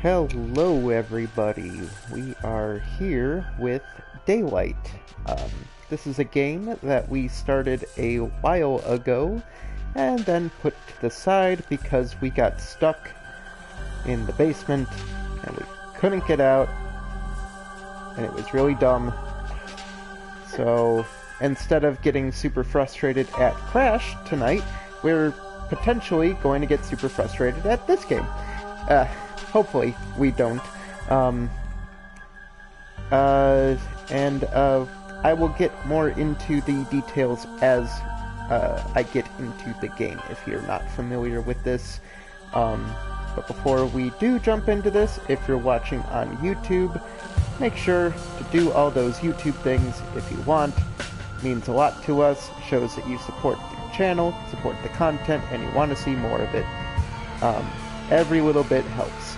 Hello everybody, we are here with Daylight. This is a game that we started a while ago and then put to the side because we got stuck in the basement and we couldn't get out and it was really dumb. So instead of getting super frustrated at Crash tonight, we're potentially going to get super frustrated at this game. Hopefully we don't. I will get more into the details as I get into the game if you're not familiar with this. But before we do jump into this, if you're watching on YouTube, make sure to do all those YouTube things if you want. It means a lot to us, shows that you support the channel, support the content, and you want to see more of it. Every little bit helps.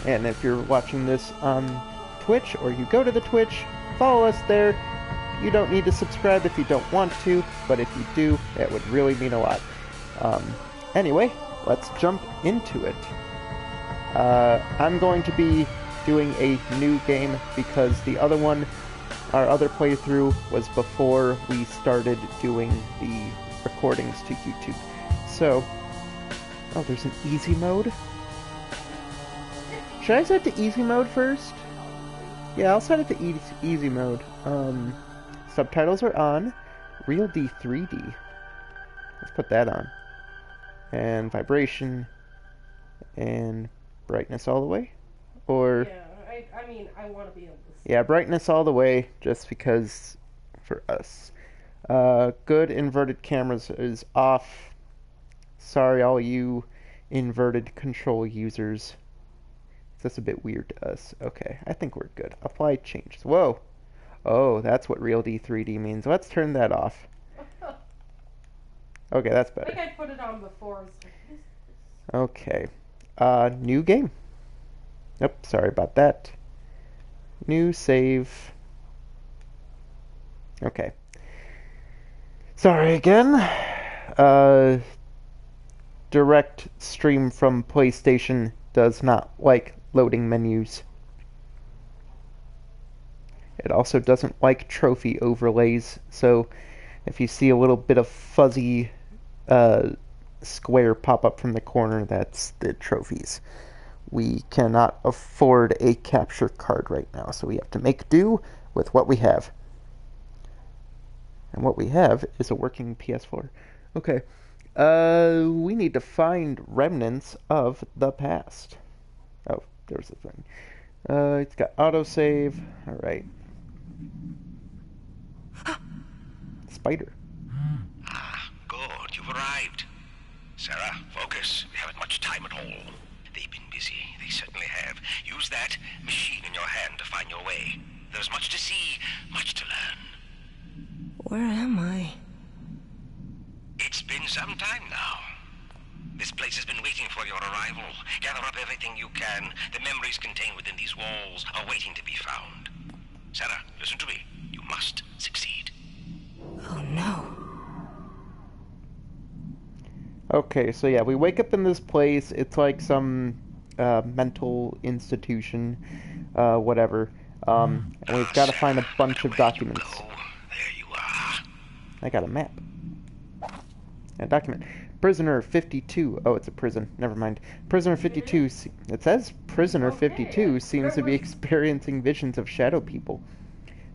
And if you're watching this on Twitch, or you go to the Twitch, follow us there. You don't need to subscribe if you don't want to, but if you do, that would really mean a lot. Anyway, let's jump into it. I'm going to be doing a new game because the other one, our other playthrough, was before we started doing the recordings to YouTube. So, oh, there's an easy mode? Should I set to easy mode first? Yeah, I'll set it to easy mode. Subtitles are on. RealD 3D. Let's put that on. And vibration. And brightness all the way? Or... yeah, I mean, I want to be able to see. Yeah, brightness all the way, just because for us. Good inverted cameras is off. Sorry, all you inverted control users. That's a bit weird to us. Okay, I think we're good. Apply changes. Whoa! Oh, that's what RealD 3D means. Let's turn that off. Okay, that's better. I think I put it on before. Okay. New game. Yep, sorry about that. New save. Okay. Sorry again. Direct stream from PlayStation does not like loading menus. It also doesn't like trophy overlays, so if you see a little bit of fuzzy square pop up from the corner, that's the trophies. We cannot afford a capture card right now, so we have to make do with what we have. And what we have is a working PS4. Okay. We need to find remnants of the past. Oh, there's the thing. It's got autosave. Alright. Spider. Ah, good. You've arrived. Sarah, focus. We haven't much time at all. They've been busy. They certainly have. Use that machine in your hand to find your way. There's much to see, much to learn. Where am I? It's been some time now. This place has been waiting for your arrival. Gather up everything you can. The memories contained within these walls are waiting to be found. Sarah, listen to me. You must succeed. Oh no. Okay, so yeah, we wake up in this place. It's like some mental institution, whatever. And we've got to find a bunch of documents. There you are. I got a map. And a document. Prisoner 52. Oh, it's a prison. Never mind. Prisoner 52. It says Prisoner 52 seems to be experiencing visions of shadow people.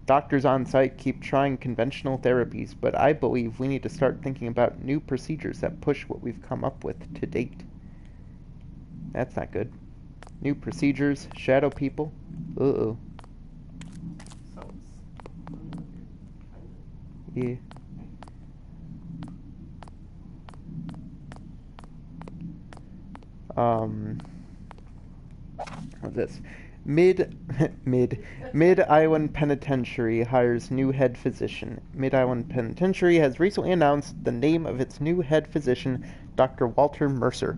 Doctors on site keep trying conventional therapies, but I believe we need to start thinking about new procedures that push what we've come up with to date. That's not good. New procedures, shadow people. Uh-oh. Yeah. What's this? Mid-Island Penitentiary hires new head physician. Mid-Island Penitentiary has recently announced the name of its new head physician, Dr. Walter Mercer.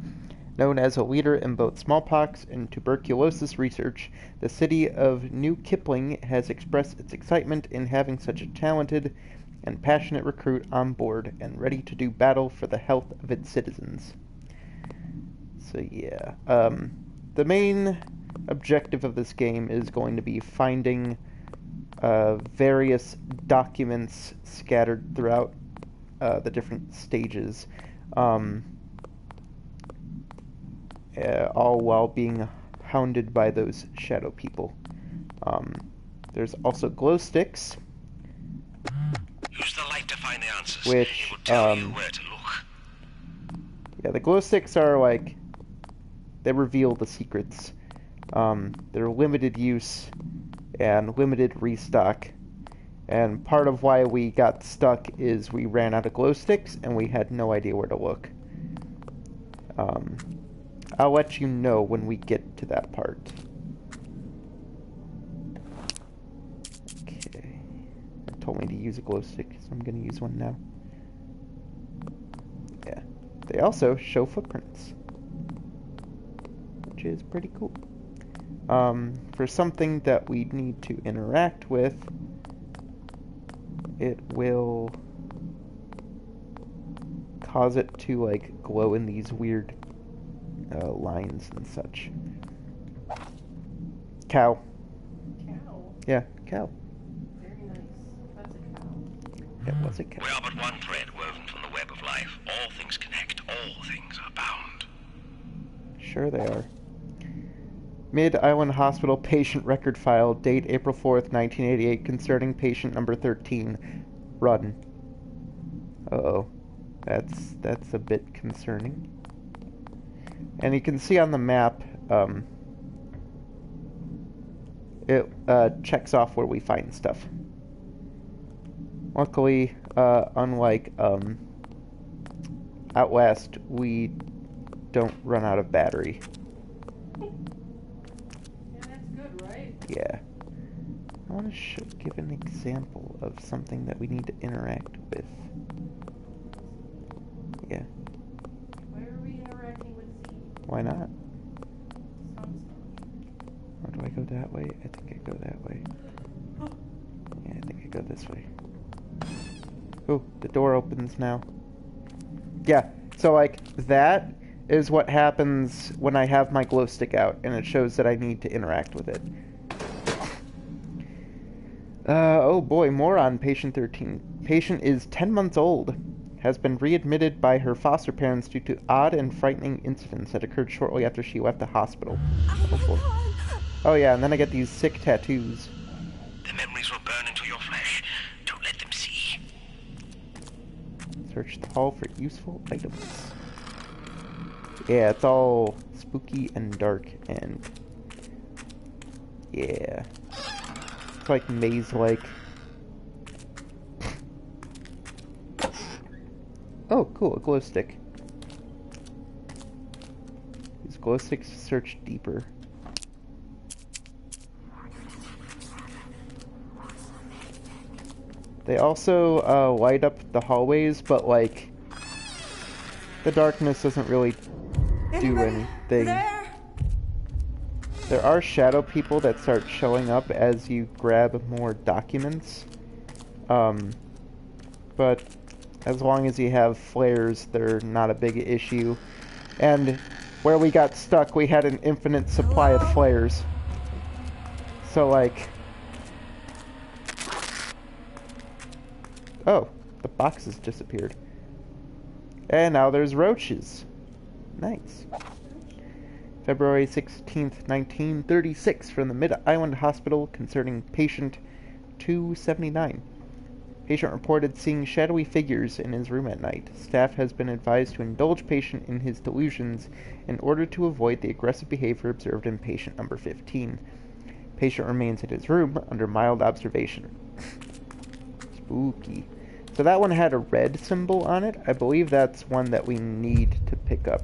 Known as a leader in both smallpox and tuberculosis research, the city of New Kipling has expressed its excitement in having such a talented and passionate recruit on board and ready to do battle for the health of its citizens. So yeah, the main objective of this game is going to be finding various documents scattered throughout the different stages, all while being hounded by those shadow people. There's also glow sticks, Use the light to find the answers. which, It will tell you where to look. yeah, the glow sticks are like, they reveal the secrets. They're limited use and limited restock. And part of why we got stuck is we ran out of glow sticks and we had no idea where to look. I'll let you know when we get to that part. Okay. It told me to use a glow stick, so I'm gonna use one now. Yeah. They also show footprints, which is pretty cool. For something that we need to interact with, it will cause it to, like, glow in these weird lines and such. Cow. Cow. Yeah, cow. Very nice. That's a cow. It was a cow. We are but one thread woven from the web of life. All things connect. All things are bound. Sure they are. Mid-Island Hospital patient record file, date April 4th, 1988, concerning patient number 13. Run. Uh-oh. That's a bit concerning. And you can see on the map, it checks off where we find stuff. Luckily, unlike out west, we don't run out of battery. Yeah, that's good, right? Yeah. I want to give an example of something that we need to interact with. Yeah. Why are we interacting with Z? Why not? Some Or do I go that way? I think I go that way. Yeah, I think I go this way. Oh, the door opens now. Yeah, so like, that is what happens when I have my glow stick out, and it shows that I need to interact with it. Oh boy, more on patient 13. Patient is 10 months old. Has been readmitted by her foster parents due to odd and frightening incidents that occurred shortly after she left the hospital. Oh, boy. Oh yeah, and then I get these sick tattoos. The memories will burn into your flesh. Don't let them see. Search the hall for useful items. Yeah, it's all spooky and dark and... yeah. It's like maze-like. Oh, cool, a glow stick. Use glow sticks to search deeper. They also light up the hallways, but like the darkness doesn't really do anything. There are shadow people that start showing up as you grab more documents. But as long as you have flares, they're not a big issue. And where we got stuck, we had an infinite supply of flares. So like... oh, the boxes disappeared. And now there's roaches. Nice. February 16th, 1936, from the Mid-Island Hospital concerning patient 279. Patient reported seeing shadowy figures in his room at night. Staff has been advised to indulge patient in his delusions in order to avoid the aggressive behavior observed in patient number 15. Patient remains in his room under mild observation. Spooky. So that one had a red symbol on it. I believe that's one that we need to pick up.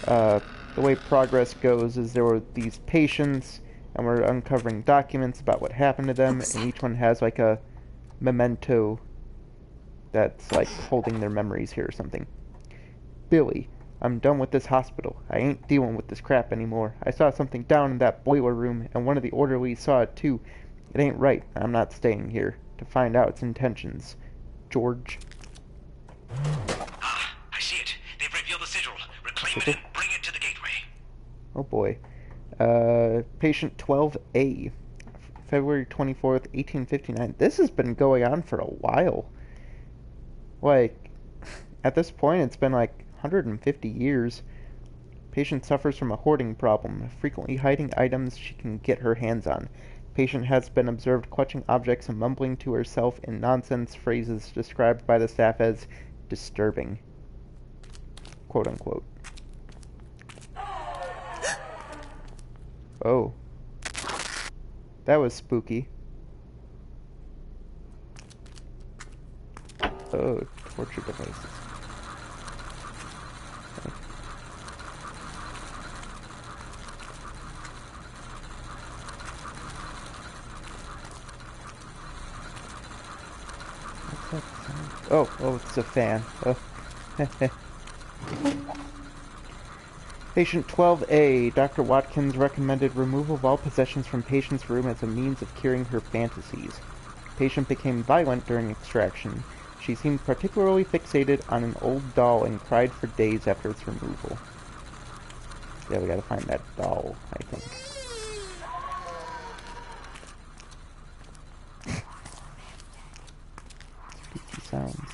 The way progress goes is there were these patients, and we're uncovering documents about what happened to them, and each one has like a memento that's like holding their memories here or something. Billy, I'm done with this hospital. I ain't dealing with this crap anymore. I saw something down in that boiler room, and one of the orderlies saw it too. It ain't right. I'm not staying here to find out its intentions. George. Ah, I see it. They've revealed the sigil. Reclaim it and bring it to the gateway. Oh boy. Patient 12A, February 24th, 1859. This has been going on for a while. Like, at this point, it's been like 150 years. Patient suffers from a hoarding problem, frequently hiding items she can get her hands on. Patient has been observed clutching objects and mumbling to herself in nonsense phrases described by the staff as disturbing. Quote unquote. Oh. That was spooky. Oh, torture devices. Okay. What's that sound? Oh, it's a fan. Oh. Patient 12A, Dr. Watkins recommended removal of all possessions from patient's room as a means of curing her fantasies. Patient became violent during extraction. She seemed particularly fixated on an old doll and cried for days after its removal. Yeah, we gotta find that doll, I think. Spooky sounds.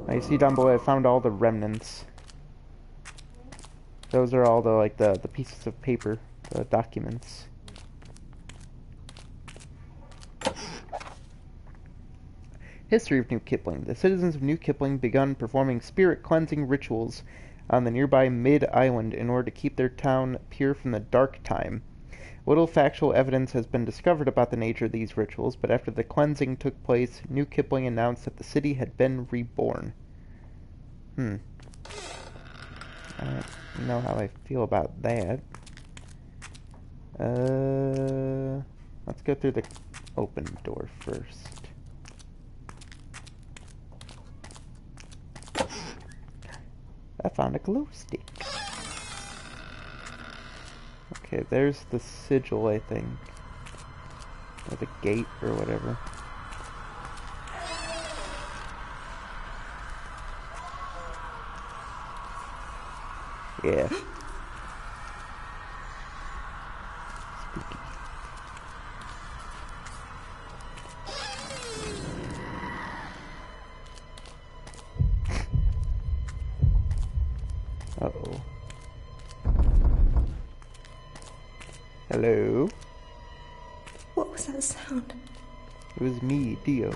I see down below I found all the remnants. Those are all the pieces of paper, the documents. History of New Kipling. The citizens of New Kipling begun performing spirit cleansing rituals on the nearby Mid-Island in order to keep their town pure from the dark time. Little factual evidence has been discovered about the nature of these rituals, but after the cleansing took place, New Kipling announced that the city had been reborn. I don't know how I feel about that. Let's go through the open door first. I found a glow stick. Okay, there's the sigil, I think. Or the gate, or whatever. Yeah. Spooky. Uh-oh. Hello? What was that sound? It was me, Dio.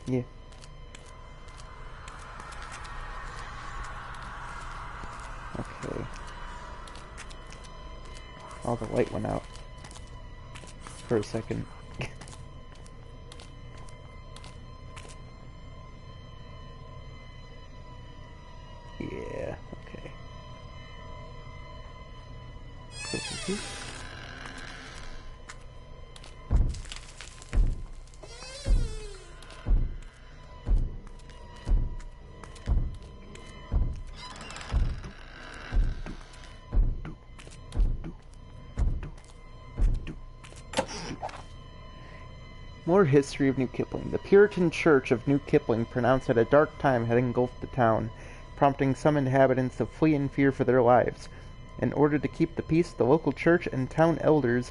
Yeah. Okay. Oh, the light went out. For a second. Yeah, okay. Close. More history of New Kipling. The Puritan Church of New Kipling pronounced that a dark time had engulfed the town, prompting some inhabitants to flee in fear for their lives. In order to keep the peace, the local church and town elders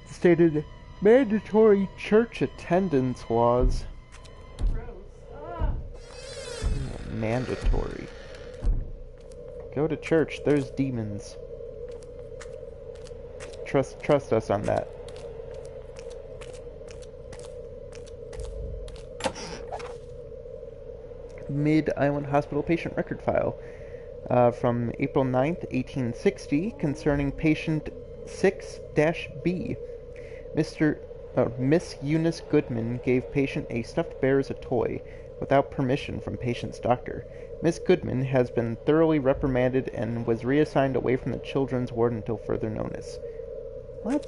stated mandatory church attendance laws. Gross. Ah! Mandatory. Go to church, there's demons. Trust us on that. Mid-Island Hospital patient record file from April 9th, 1860, concerning patient 6-B. Miss Eunice Goodman gave patient a stuffed bear as a toy, without permission from patient's doctor. Miss Goodman has been thoroughly reprimanded and was reassigned away from the children's ward until further notice. What?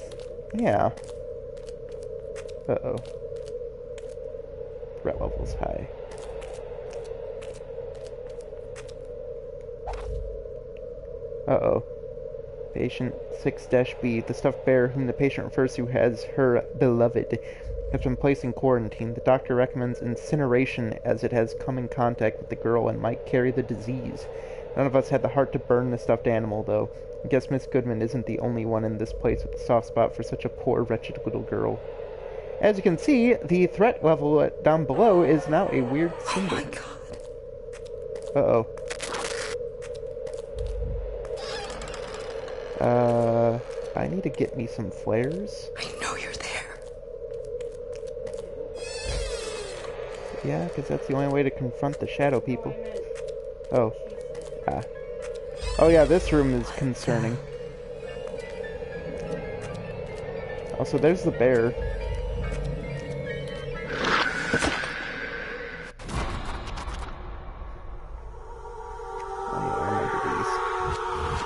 Yeah. Uh-oh. Threat level's high. Uh-oh. Patient 6-B. The stuffed bear, whom the patient refers to as her beloved, has been placed in quarantine. The doctor recommends incineration as it has come in contact with the girl and might carry the disease. None of us had the heart to burn the stuffed animal, though. I guess Miss Goodman isn't the only one in this place with a soft spot for such a poor, wretched little girl. As you can see, the threat level down below is now a weird symbol. Oh my god. Uh-oh. I need to get me some flares. I know you're there. Yeah, because that's the only way to confront the shadow people. Oh. Ah. Oh yeah, this room is concerning. Also, there's the bear.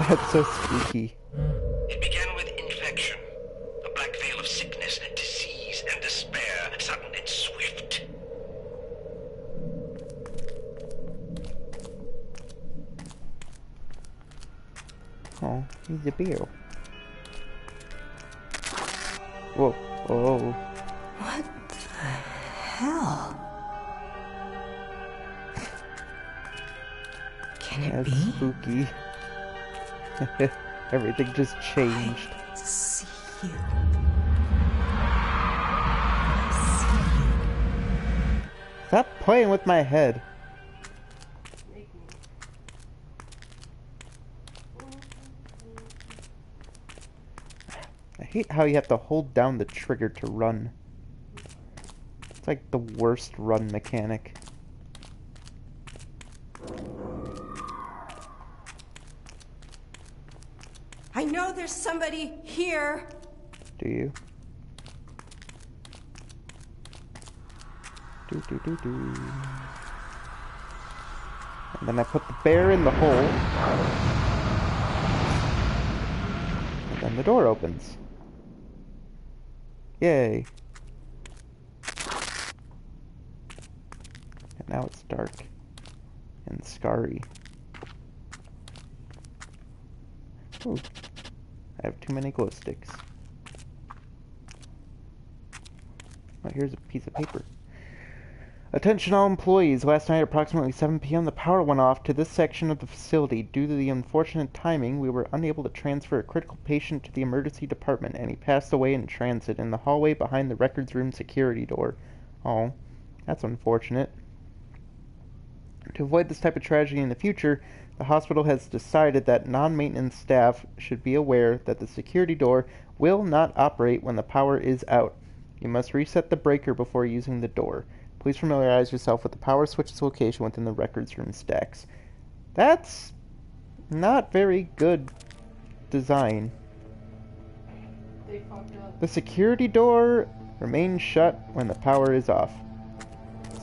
That's so spooky. It began with infection, a black veil of sickness, disease, and despair, sudden and swift. Oh, he's a bear. Whoa, whoa. What the hell? Can it That's be? spooky. Everything just changed. I see you. I Stop playing with my head. I hate how you have to hold down the trigger to run. It's like the worst run mechanic. I know there's somebody here. Do you? Do. And then I put the bear in the hole. And then the door opens. Yay. And now it's dark. And scary. Ooh. I have too many glow sticks. Oh, here's a piece of paper. Attention all employees. Last night at approximately 7 p.m. the power went off to this section of the facility. Due to the unfortunate timing, we were unable to transfer a critical patient to the emergency department, and he passed away in transit in the hallway behind the records room security door. Oh, that's unfortunate. To avoid this type of tragedy in the future, the hospital has decided that non-maintenance staff should be aware that the security door will not operate when the power is out. You must reset the breaker before using the door. Please familiarize yourself with the power switch's location within the records room stacks. That's not very good design. They fucked up. The security door remains shut when the power is off.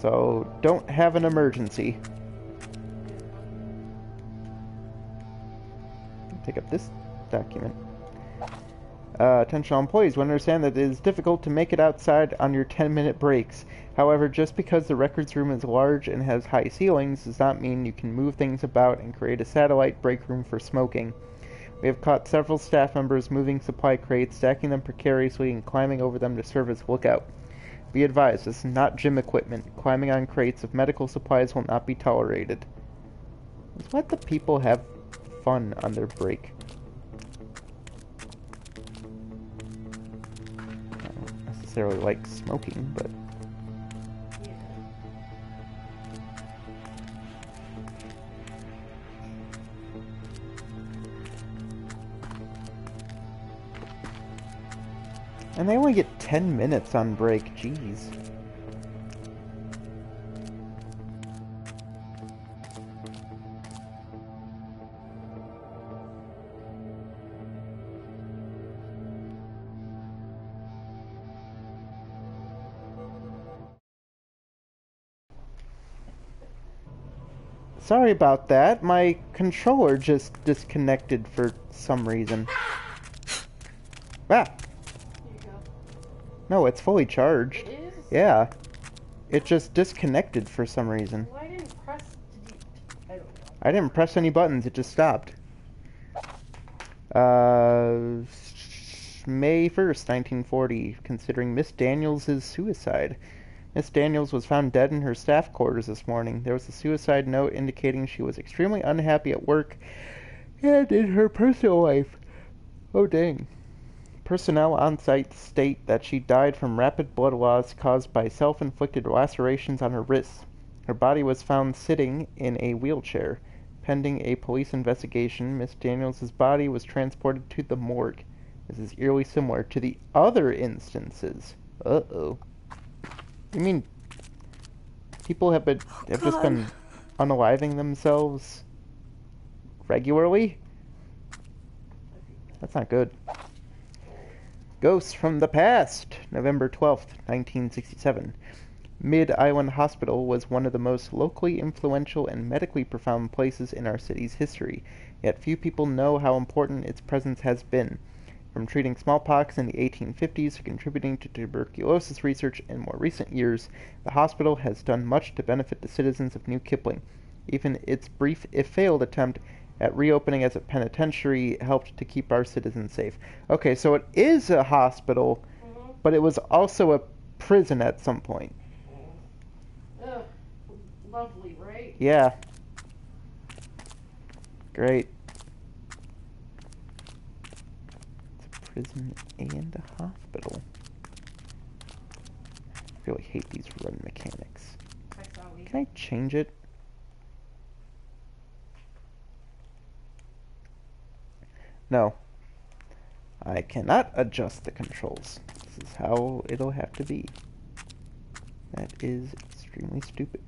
So don't have an emergency. Take up this document. Attention all employees, we understand that it is difficult to make it outside on your 10-minute breaks. However, just because the records room is large and has high ceilings does not mean you can move things about and create a satellite break room for smoking. We have caught several staff members moving supply crates, stacking them precariously, and climbing over them to serve as lookout. Be advised, this is not gym equipment. Climbing on crates of medical supplies will not be tolerated. Let's let the people have fun on their break. I don't necessarily like smoking, but... And they only get 10 minutes on break, jeez. Sorry about that, my controller just disconnected for some reason. Ah! No, it's fully charged. It is? Yeah. It just disconnected for some reason. Well, I didn't press... I don't know. I didn't press any buttons, it just stopped. May 1st, 1940, considering Miss Daniels' suicide. Miss Daniels was found dead in her staff quarters this morning. There was a suicide note indicating she was extremely unhappy at work and in her personal life. Oh, dang. Personnel on site state that she died from rapid blood loss caused by self-inflicted lacerations on her wrists. Her body was found sitting in a wheelchair. Pending a police investigation, Miss Daniels' body was transported to the morgue. This is eerily similar to the other instances. Uh-oh. You mean people have just been unaliving themselves regularly? That's not good. Ghosts from the Past, November 12th, 1967. Mid-Island Hospital was one of the most locally influential and medically profound places in our city's history, yet few people know how important its presence has been. From treating smallpox in the 1850s to contributing to tuberculosis research in more recent years, the hospital has done much to benefit the citizens of New Kipling. Even its brief, if failed, attempt at reopening as a penitentiary helped to keep our citizens safe. Okay, so it is a hospital, but it was also a prison at some point. Ugh, lovely, right? Yeah. Great. It's a prison and a hospital. I really hate these run mechanics. Can I change it? No. I cannot adjust the controls. This is how it'll have to be. That is extremely stupid.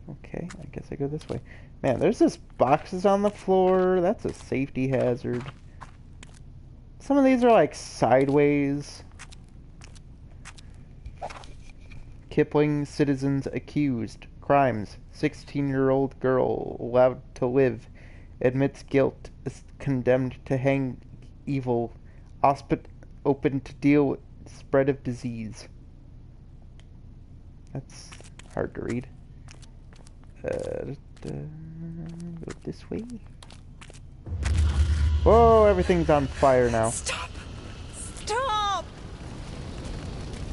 Okay, I guess I go this way. Man, there's just boxes on the floor. That's a safety hazard. Some of these are like sideways. Kipling citizens accused. Crimes. 16-year-old girl allowed to live. Admits guilt. Is condemned to hang evil. Open to deal with spread of disease. That's hard to read. Go this way. Whoa, everything's on fire now. Stop! Stop!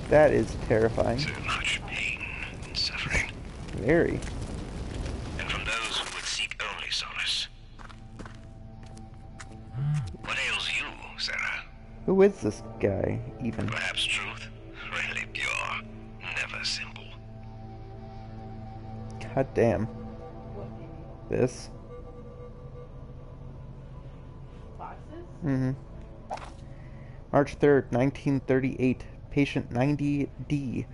That is terrifying. So much pain and suffering. Very. And from those who would seek only solace. What ails you, Sarah? Who is this guy, even? Perhaps truth, really pure, never simple. God damn. What, baby? This. Boxes? Mm-hmm. March 3rd, 1938. Patient 90D.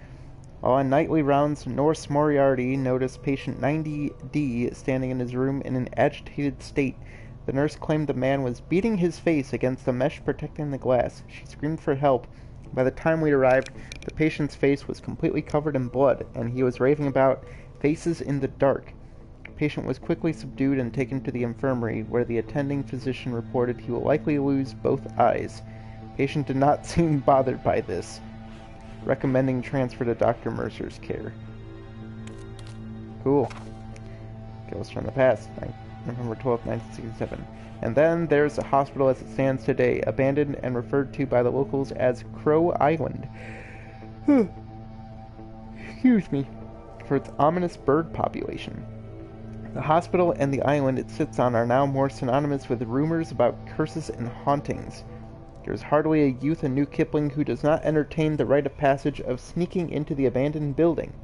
While on nightly rounds, Norse Moriarty noticed patient 90D standing in his room in an agitated state. The nurse claimed the man was beating his face against the mesh protecting the glass. She screamed for help. By the time we arrived, the patient's face was completely covered in blood, and he was raving about faces in the dark. The patient was quickly subdued and taken to the infirmary, where the attending physician reported he will likely lose both eyes. Patient did not seem bothered by this, recommending transfer to Dr. Mercer's care. Cool. Ghosts from the Past, November 12, 1967. And then there's the hospital as it stands today, abandoned and referred to by the locals as Crow Island. Excuse me. For its ominous bird population. The hospital and the island it sits on are now more synonymous with rumors about curses and hauntings. There is hardly a youth in New Kipling who does not entertain the rite of passage of sneaking into the abandoned building,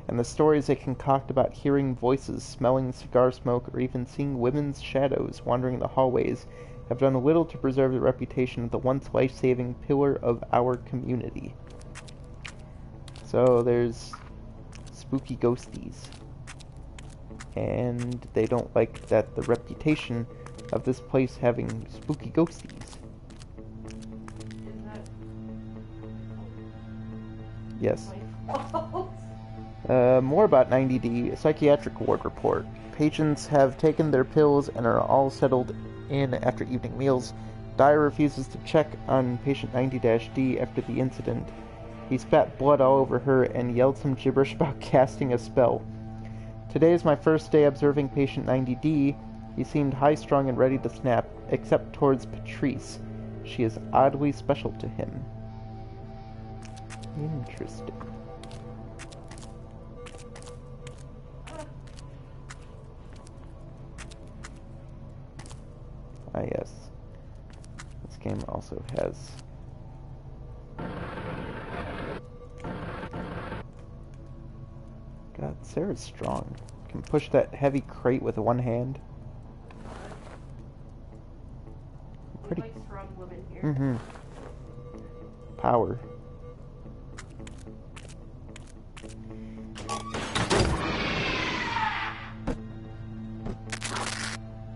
and the stories they concoct about hearing voices, smelling cigar smoke, or even seeing women's shadows wandering the hallways have done little to preserve the reputation of the once life-saving pillar of our community. So there's spooky ghosties, and they don't like that the reputation of this place having spooky ghosties. Is that Yes. my fault? More about 90D, a psychiatric ward report. Patients have taken their pills and are all settled in after evening meals. Dyer refuses to check on patient 90-D after the incident. He spat blood all over her and yelled some gibberish about casting a spell. Today is my first day observing patient 90D. He seemed high-strung and ready to snap, except towards Patrice. She is oddly special to him. Interesting. Ah, yes. This game also has... God, Sarah's strong. Can push that heavy crate with one hand. Pretty... Like strong women here. Mm-hmm. Power.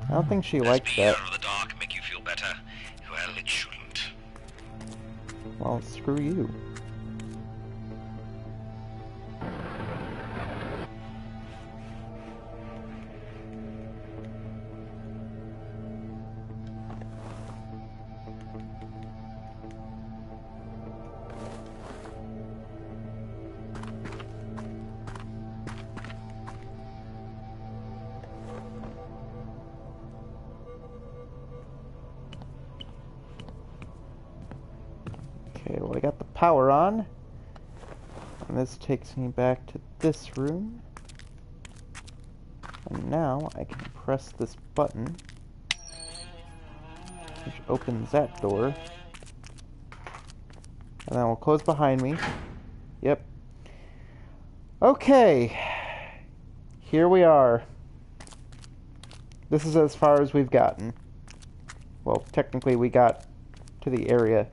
I don't think she likes that. Of the dark make you feel better? Well, it shouldn't. Well, screw you. Okay, well I got the power on. And this takes me back to this room. And now I can press this button, which opens that door. And then we'll close behind me. Yep. Okay. Here we are. This is as far as we've gotten. Well, technically we got to the area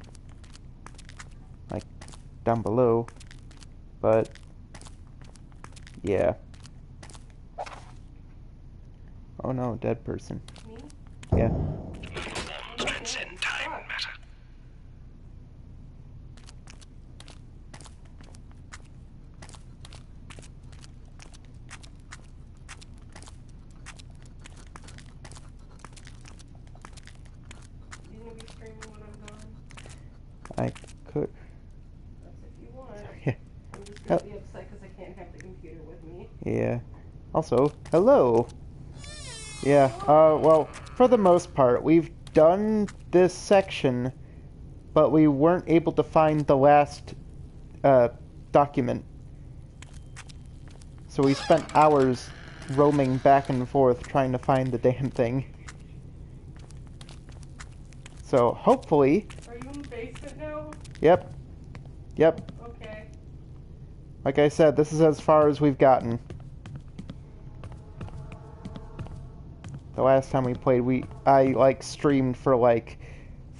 like down below, but yeah. Oh no, dead person. Me? Yeah. Transcend time and matter. You gonna be streaming when I'm gone? I could. That's if you want. Yeah. I'm just gonna be upset because I can't have the computer with me. Yeah. Also, hello. Yeah, well, for the most part, we've done this section, but we weren't able to find the last, document. So we spent hours roaming back and forth trying to find the damn thing. So, hopefully... Are you in the basement now? Yep. Yep. Okay. Like I said, this is as far as we've gotten. The last time we played, I like streamed for like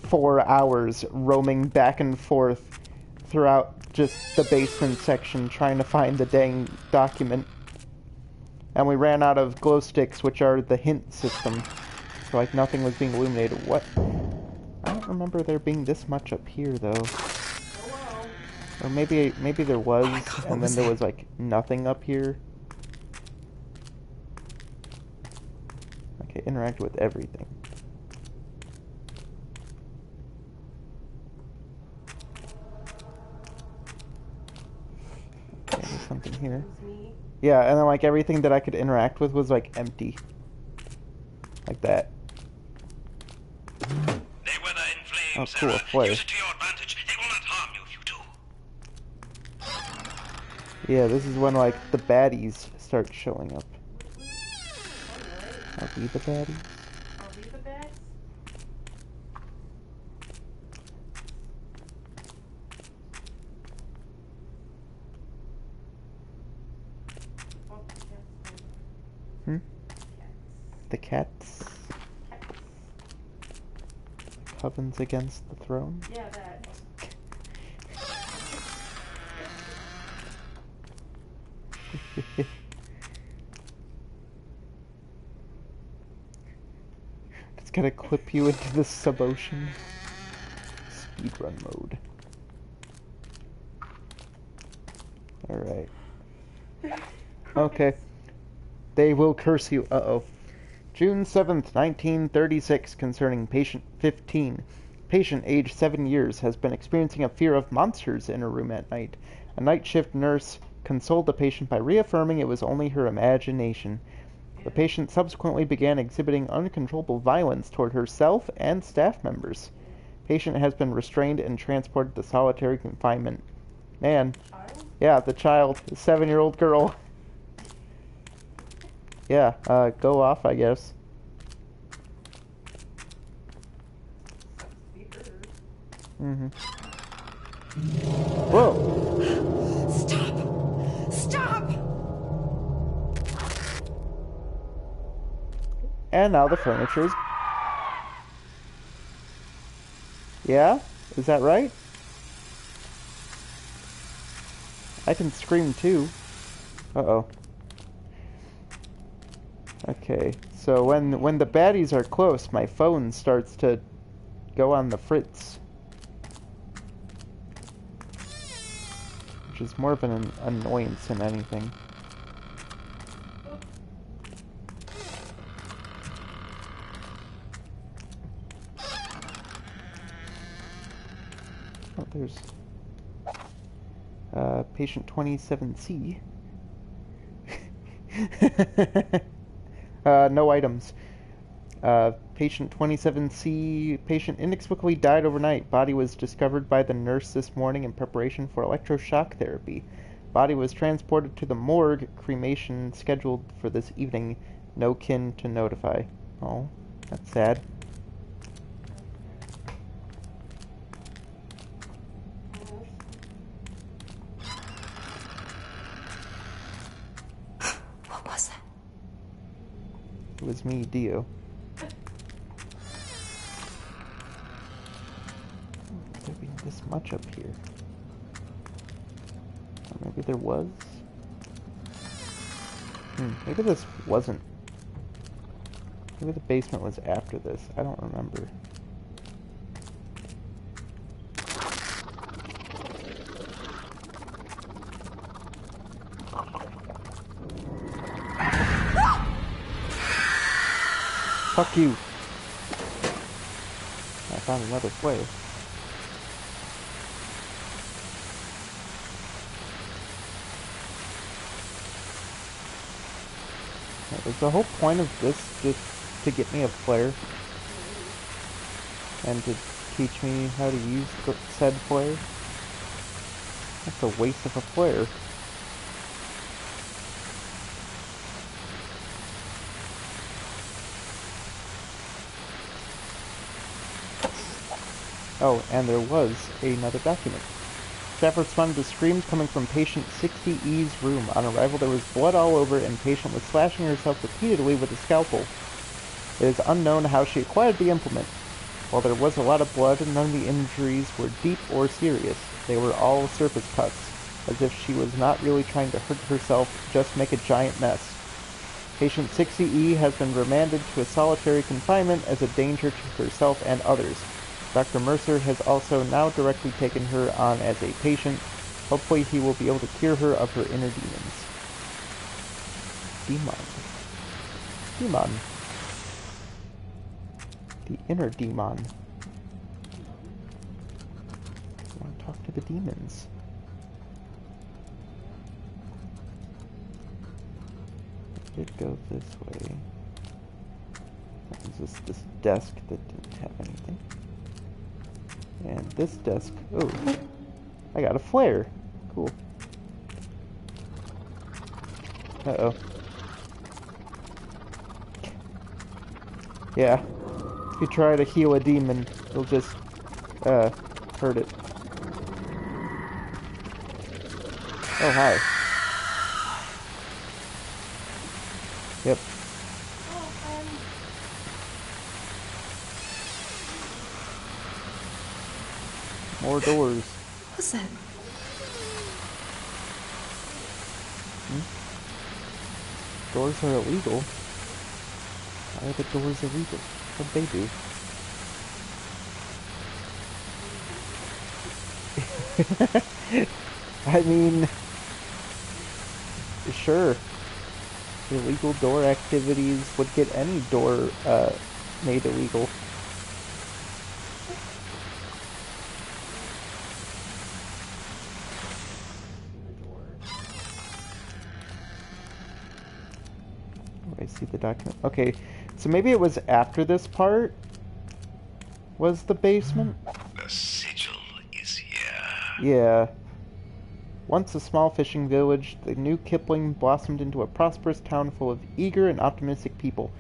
4 hours roaming back and forth throughout just the basement section trying to find the dang document. And we ran out of glow sticks, which are the hint system. So like nothing was being illuminated. What? I don't remember there being this much up here though. Oh well. Or maybe there was, Oh my God, what and then was there that? was like nothing up here. Okay, interact with everything. Okay, there's something here. It was me. Yeah, and then like everything that I could interact with was like empty. Like that. They weather in flames, Oh, cool, Sarah. flare. Use it to your advantage. They will not harm you if you do. Yeah, this is when like the baddies start showing up. Are we the baddies? Are we the best? Oh, yes. Hmm? Cats. The cats? Cats. Covens against the throne? Yeah, that. It's gonna clip you into the sub-ocean. Speedrun mode. Alright. Okay. They will curse you. Uh-oh. June 7th, 1936, concerning patient 15. Patient, aged 7 years, has been experiencing a fear of monsters in her room at night. A night shift nurse consoled the patient by reaffirming it was only her imagination. The patient subsequently began exhibiting uncontrollable violence toward herself and staff members. Patient has been restrained and transported to solitary confinement. Man, Child? yeah, the child, the 7-year-old girl. Yeah, go off, I guess. Sucks to be hers. Mm-hmm. Whoa! Stop! Stop! And now the furniture's... Yeah? Is that right? I can scream too. Uh-oh. Okay, so when the baddies are close, my phone starts to go on the fritz. Which is more of an annoyance than anything. Oh, there's patient 27C. No items. Patient 27C, patient inexplicably died overnight. Body was discovered by the nurse this morning in preparation for electroshock therapy. Body was transported to the morgue. Cremation scheduled for this evening. No kin to notify. Oh, that's sad. What was that? It was me, Dio. There being this much up here. Or maybe there was? Maybe this wasn't. Maybe the basement was after this. I don't remember. Fuck you. I found another flare. Was the whole point of this just to get me a flare? And to teach me how to use said flare? That's a waste of a flare. Oh, and there was another document. Staff responded to screams coming from patient 60E's room. On arrival, there was blood all over, and patient was slashing herself repeatedly with a scalpel. It is unknown how she acquired the implement. While there was a lot of blood, none of the injuries were deep or serious. They were all surface cuts, as if she was not really trying to hurt herself, just make a giant mess. Patient 60E has been remanded to a solitary confinement as a danger to herself and others. Dr. Mercer has also now directly taken her on as a patient. Hopefully he will be able to cure her of her inner demons. Demon. The inner demon. I want to talk to the demons. I did go this way. There's this desk that didn't have anything. And this desk, oh, I got a flare. Cool. Uh-oh. Yeah. If you try to heal a demon, it'll just, hurt it. Oh, hi. Yep. More doors. What was that? Doors are illegal. Why are the doors illegal? What'd they do? I mean, sure. Illegal door activities would get any door made illegal. see the document. Okay, so maybe it was after this part was the basement? The sigil is here. Yeah. Once a small fishing village, the new Kipling blossomed into a prosperous town full of eager and optimistic people.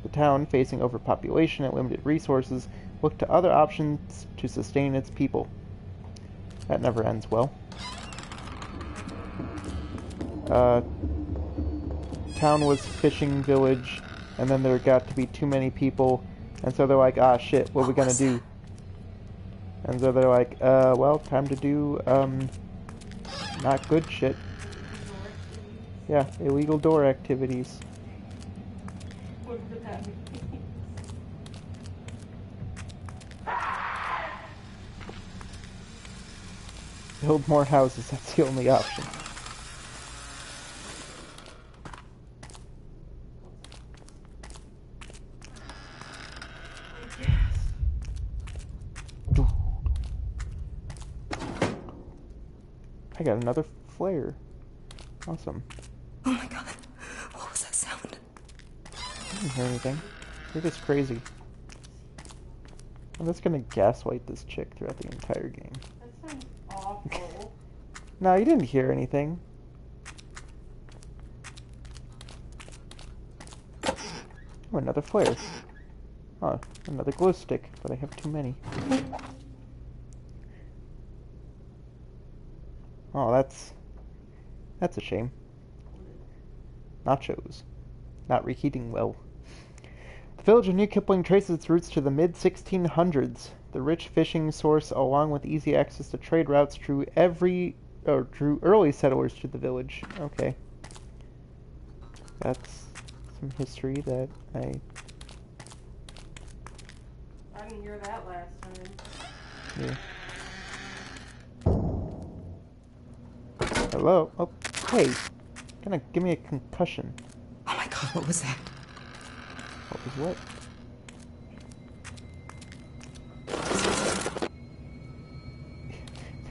The town, facing overpopulation and limited resources, looked to other options to sustain its people. That never ends well. Town was fishing village, and then there got to be too many people, and so they're like, ah, shit, what are we gonna do? And so they're like, well, time to do, not good shit. Yeah, illegal door activities. What would that mean? Build more houses, that's the only option. I got another flare. Awesome. Oh my god. What was that sound? I didn't hear anything. You're just crazy. I'm just gonna gaslight this chick throughout the entire game. That sounds awful. No, you didn't hear anything. Oh, another flare. Oh, another glow stick, but I have too many. Oh, that's a shame. Nachos. Not reheating well. The village of New Kipling traces its roots to the mid-1600s. The rich fishing source, along with easy access to trade routes, drew early settlers to the village. Okay. That's some history that I didn't hear that last time. Yeah. Hello? Oh, hey. Gonna give me a concussion. Oh my god, what was that? What was what?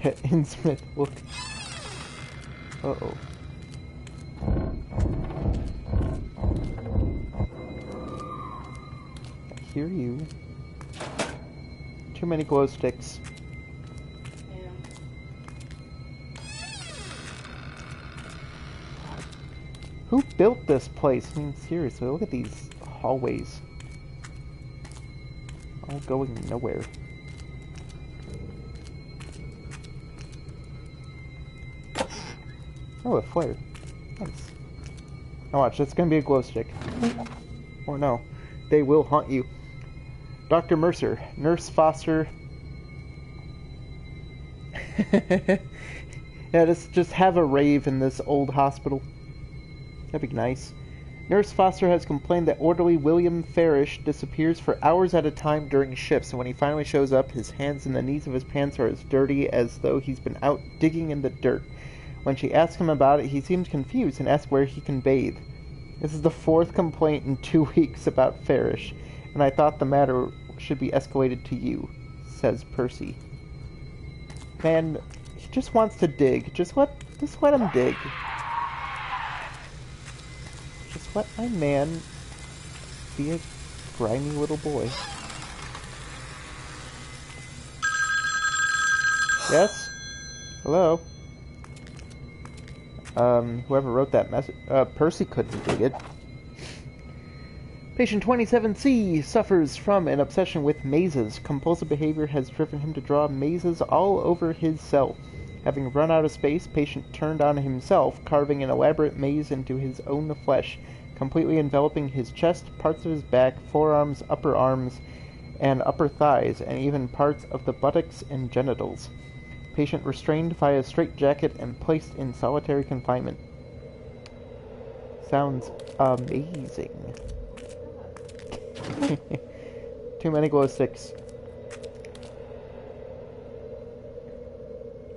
That Innsmouth look. Uh-oh. I hear you. Too many glow sticks. Yeah. Who built this place? I mean, seriously, look at these hallways. All going nowhere. Oh, a flare. Nice. Now watch, that's gonna be a glow stick. Or no. They will haunt you. Dr. Mercer, Nurse Foster. Yeah, just have a rave in this old hospital. That'd be nice. Nurse Foster has complained that orderly William Farish disappears for hours at a time during shifts, and when he finally shows up, his hands and the knees of his pants are as dirty as though he's been out digging in the dirt. When she asks him about it, he seems confused and asks where he can bathe. This is the 4th complaint in 2 weeks about Farish, and I thought the matter should be escalated to you, says Percy. Man, he just wants to dig. Just let him dig. Just let my man be a grimy little boy. Yes? Hello? Whoever wrote that message, Percy couldn't dig it. Patient 27C suffers from an obsession with mazes. Compulsive behavior has driven him to draw mazes all over his cell. Having run out of space, patient turned on himself, carving an elaborate maze into his own flesh, completely enveloping his chest, parts of his back, forearms, upper arms, and upper thighs, and even parts of the buttocks and genitals. Patient restrained via straitjacket and placed in solitary confinement. Sounds amazing. Too many glow sticks.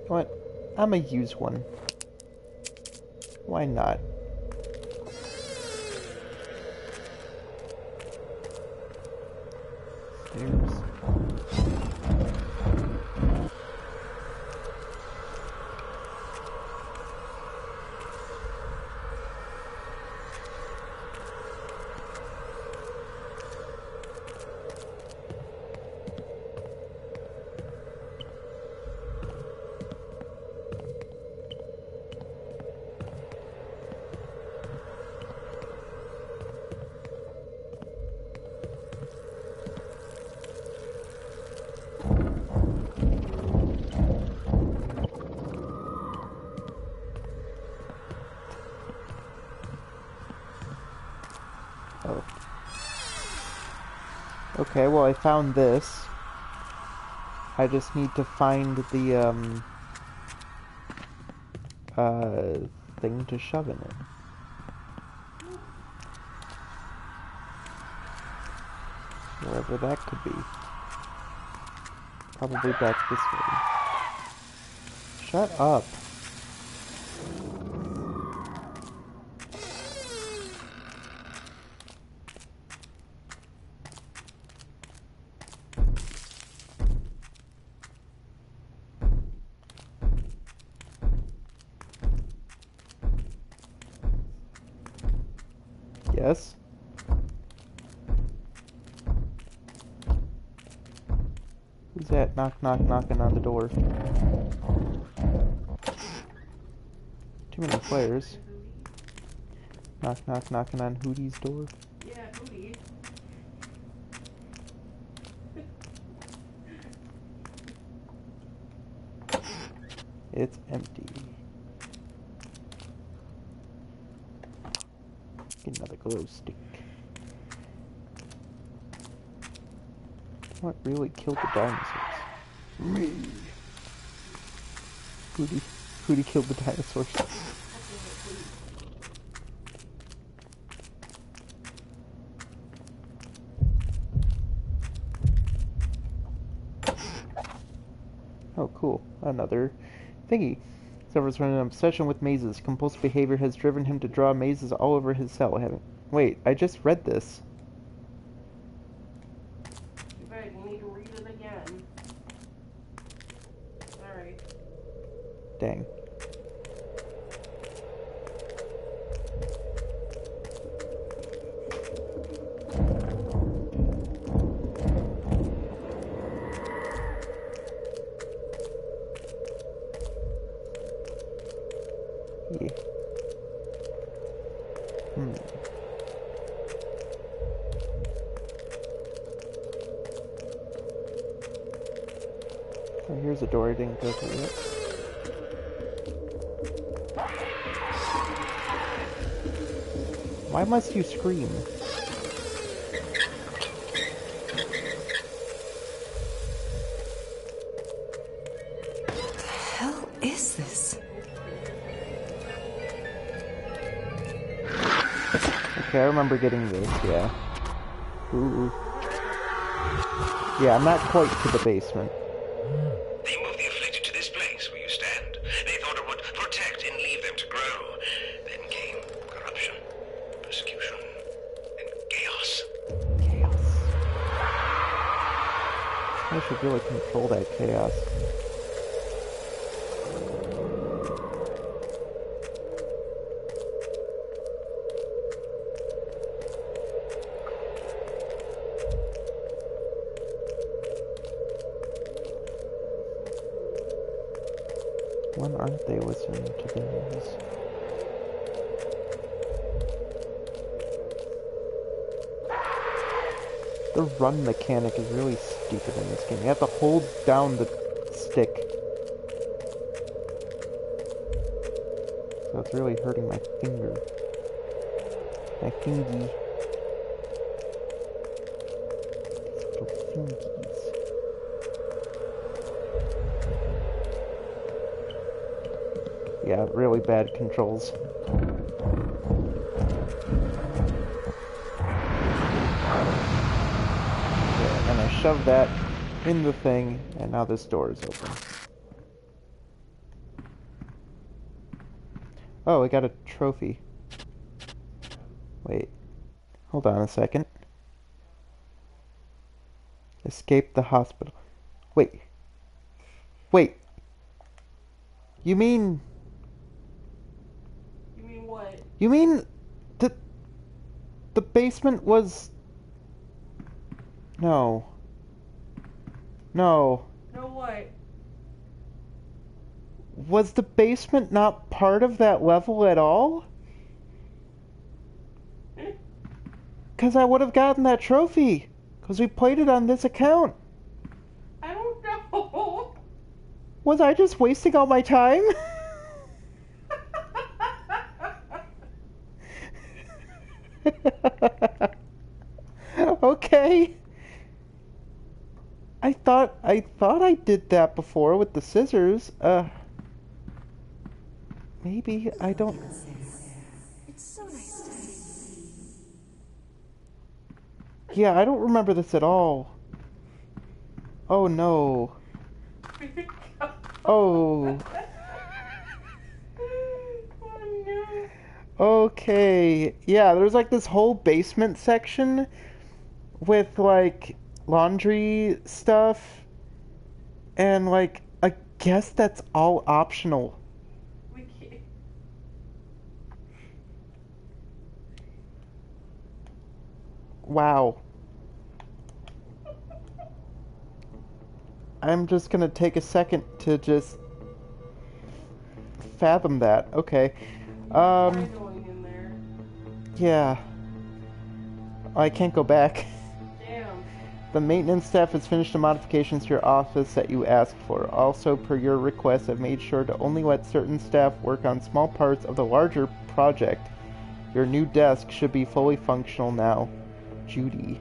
You know what? I'm gonna use one. Why not? Stairs. Okay, well I found this. I just need to find the thing to shove in it. Wherever that could be. Probably back this way. Shut up. Yes? Who's that knocking on the door? Too many players. Knocking on Hootie's door. Yeah, Hootie. It's empty. Get another glow stick. What really killed the dinosaurs? Me. Hootie killed the dinosaurs. Oh, cool. Another thingy. Suffers from an obsession with mazes. Compulsive behavior has driven him to draw mazes all over his cell. Wait, I just read this. Too bad, you need to read it again. Alright. Dang. Yeah. Oh, here's a door I didn't go through yet. Why must you scream? What the hell is this? Okay, I remember getting this, yeah. Ooh. Yeah, I'm not quite to the basement. They moved the afflicted to this place where you stand. They thought it would protect and leave them to grow. Then came corruption, persecution, and chaos. Chaos. I should really control that chaos. When aren't they listening to the news? The run mechanic is really stupid in this game. You have to hold down the stick. So it's really hurting my finger. My fingy. These little fingies. Yeah, really bad controls. Yeah, and I shoved that in the thing, and now this door is open. Oh, I got a trophy. Wait. Hold on a second. Escape the hospital. Wait. Wait. You mean... You mean what? You mean the basement was... No. No. No what? Was the basement not part of that level at all? Because I would have gotten that trophy. Because we played it on this account. I don't know. Was I just wasting all my time? Okay. I thought I did that before with the scissors. Maybe I don't. It's so nice to see. Yeah, I don't remember this at all. Oh no. Oh. Oh no. Okay. Yeah, there's like this whole basement section with like laundry stuff, and like I guess that's all optional. We can't. Wow. I'm just gonna take a second to just fathom that. Okay. Try going in there. Yeah. I can't go back. Damn. The maintenance staff has finished the modifications to your office that you asked for. Also, per your request, I've made sure to only let certain staff work on small parts of the larger project. Your new desk should be fully functional now. Judy.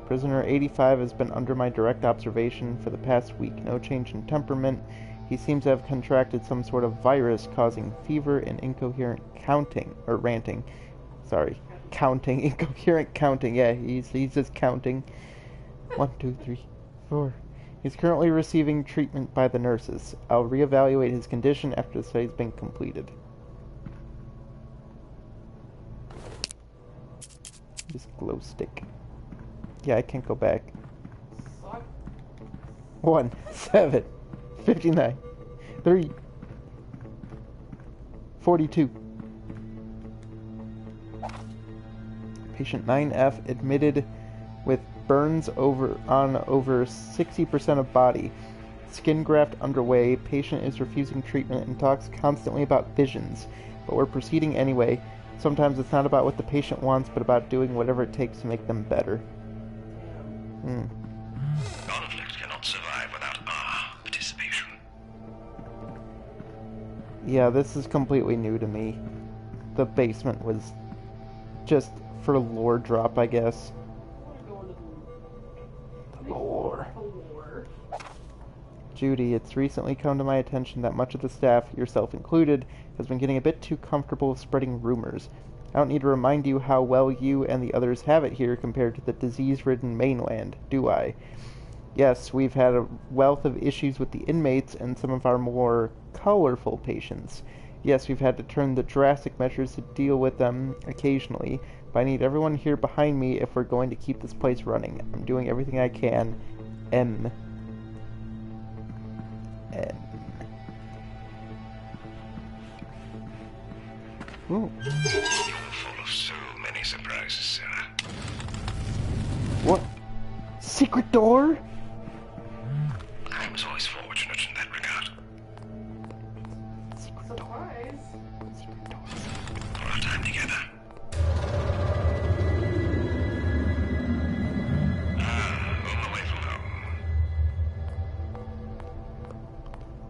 Prisoner 85 has been under my direct observation for the past week. No change in temperament. He seems to have contracted some sort of virus causing fever and incoherent counting, or ranting. Sorry, counting, incoherent counting. Yeah, he's just counting. 1, 2, 3, 4. He's currently receiving treatment by the nurses. I'll reevaluate his condition after the study's been completed. Just glow stick. Yeah, I can't go back. Suck. 1, 7, 59, 3, 42. Patient 9F admitted with burns over 60% of body. Skin graft underway. Patient is refusing treatment and talks constantly about visions, but we're proceeding anyway. Sometimes it's not about what the patient wants, but about doing whatever it takes to make them better. Conflict cannot survive without our participation. Yeah, this is completely new to me. The basement was just for lore drop, I guess. The lore. Judy, it's recently come to my attention that much of the staff, yourself included, has been getting a bit too comfortable spreading rumors. I don't need to remind you how well you and the others have it here compared to the disease-ridden mainland, do I? Yes, we've had a wealth of issues with the inmates and some of our more colorful patients. Yes, we've had to turn to drastic measures to deal with them occasionally, but I need everyone here behind me if we're going to keep this place running. I'm doing everything I can. M. Ooh. You're full of so many surprises, Sarah. What? Secret door? I was always fortunate in that regard. Surprise. For our time together. Home away from home.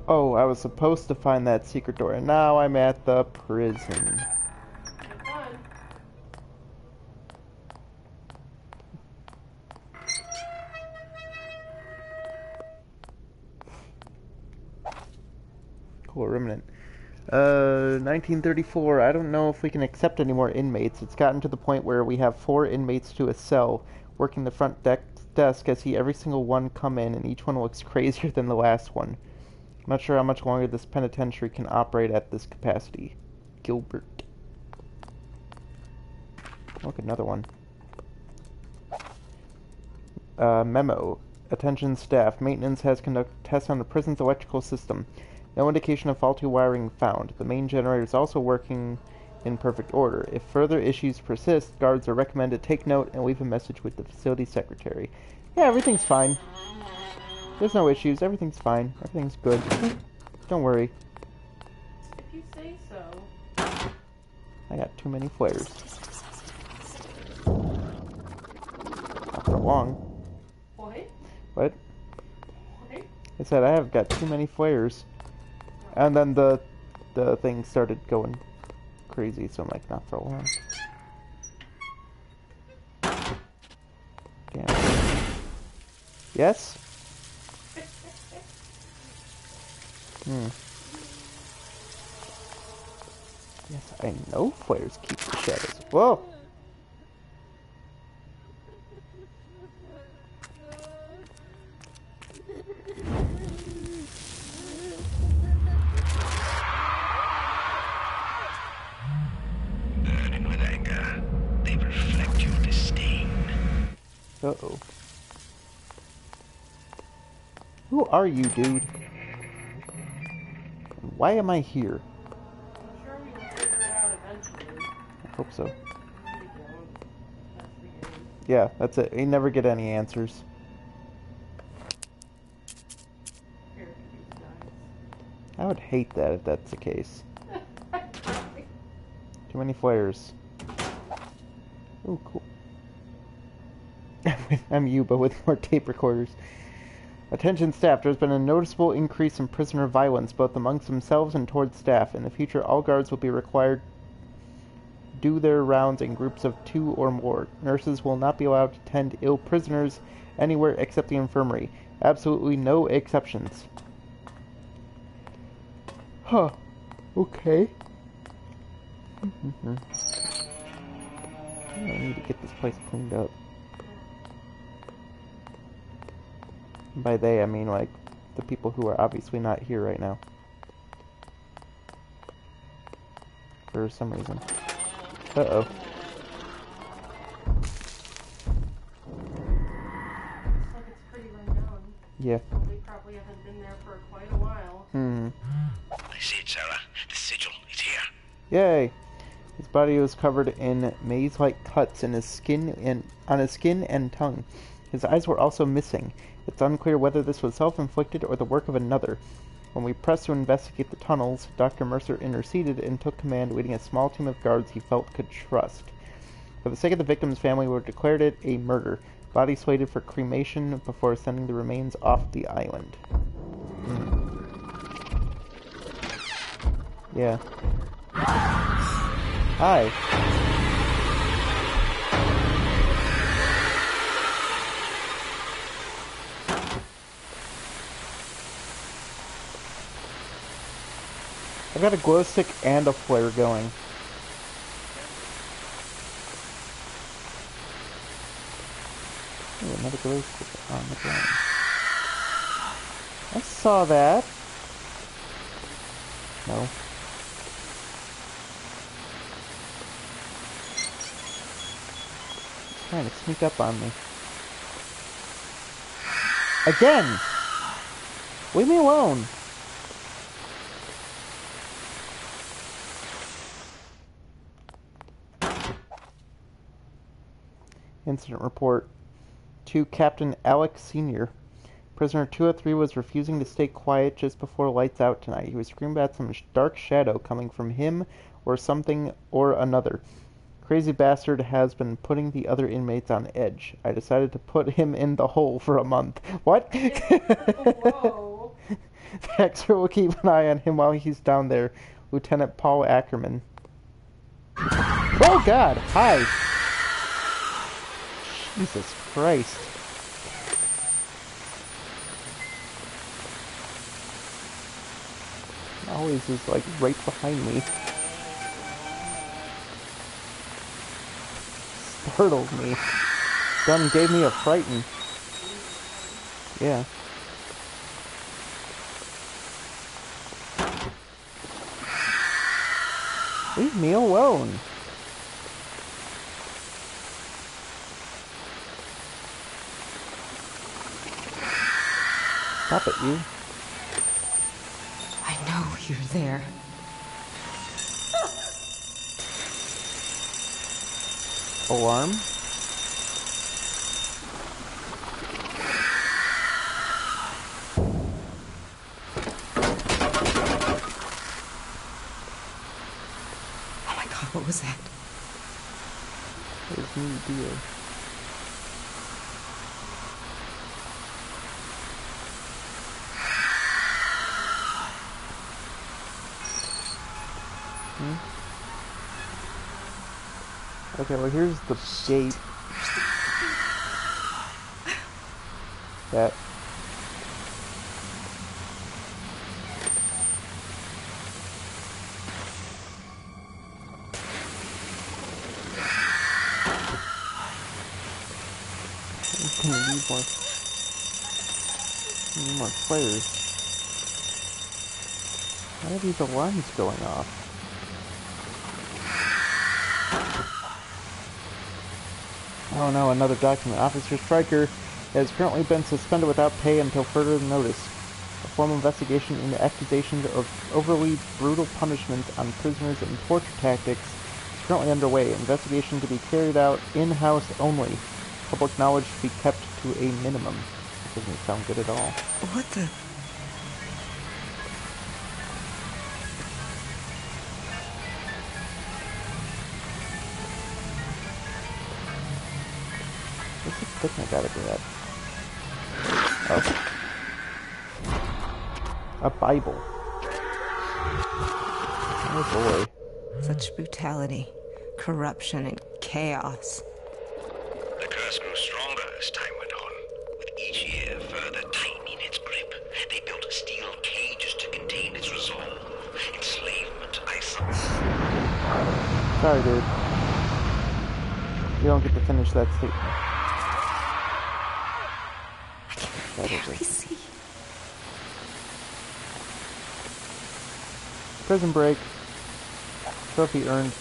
Oh, I was supposed to find that secret door, and now I'm at the prison. Have fun. Cool, remnant. 1934. I don't know if we can accept any more inmates. It's gotten to the point where we have 4 inmates to a cell, working the front desk. I see every single one come in, and each one looks crazier than the last one. I'm not sure how much longer this penitentiary can operate at this capacity. Gilbert. Look, another one. Memo. Attention staff. Maintenance has conducted tests on the prison's electrical system. No indication of faulty wiring found. The main generator is also working in perfect order. If further issues persist, guards are recommended to take note and leave a message with the facility secretary. Yeah, everything's fine. There's no issues. Everything's fine. Everything's good. Don't worry. If you say so. I got too many flares. Not for long. What? What? What? I said I have got too many flares. And then the thing started going crazy, so I'm like, not for long. Yes? Yes, I know flares keep the shadows. Whoa! Burning with anger, they reflect your disdain. Uh-oh. Who are you, dude? And why am I here? I'm sure we will figure it out eventually. I hope so. We won't. That's the game. Yeah, that's it. We never get any answers. Here, these guys. I would hate that if that's the case. Too many flares. Oh, cool. I'm you, but with more tape recorders. Attention staff, there's been a noticeable increase in prisoner violence, both amongst themselves and towards staff. In the future, all guards will be required to do their rounds in groups of 2 or more. Nurses will not be allowed to tend ill prisoners anywhere except the infirmary. Absolutely no exceptions. Huh. Okay. I need to get this place cleaned up. And by they, I mean, like, the people who are obviously not here right now. For some reason. Uh-oh. Looks like it's pretty run down. Yeah. They probably haven't been there for quite a while. I see it, Sarah. The sigil is here. Yay! His body was covered in maze-like cuts in his skin and on his skin and tongue. His eyes were also missing. It's unclear whether this was self-inflicted or the work of another. When we pressed to investigate the tunnels, Dr. Mercer interceded and took command, leading a small team of guards he felt could trust. For the sake of the victim's family, we declared it a murder. Body slated for cremation before sending the remains off the island. Yeah. Hi. I've got a glow stick and a flare going. Ooh, another glow stick on the ground. I saw that. No. He's trying to sneak up on me. Again! Leave me alone! Incident report to Captain Alex Sr. Prisoner 203 was refusing to stay quiet just before lights out tonight. He was screaming at some dark shadow coming from him or something or another. Crazy bastard has been putting the other inmates on edge. I decided to put him in the hole for a month. What? Whoa. The expert will keep an eye on him while he's down there. Lieutenant Paul Ackerman. Oh God! Hi! Jesus Christ. Always is like right behind me. Startled me. Gun gave me a frighten. Yeah. Leave me alone. Stop it, you. I know you're there. Alarm? Oh my God, what was that? What is new deal? Okay, well here's the gate. that. We need more flares. Why are these alarms going off? Oh no, another document. Officer Stryker has currently been suspended without pay until further notice. A formal investigation into accusations of overly brutal punishment on prisoners and torture tactics is currently underway. Investigation to be carried out in-house only. Public knowledge should be kept to a minimum. That doesn't sound good at all. What the? What's this thing I gotta grab? Oh. A Bible. Oh boy. Such brutality, corruption, and chaos. The curse grew stronger as time went on. With each year further tightening its grip, they built steel cages to contain its resolve. Enslavement, isolation. Sorry, dude. You don't get to finish that statement. I can barely see. Prison break. Trophy earned.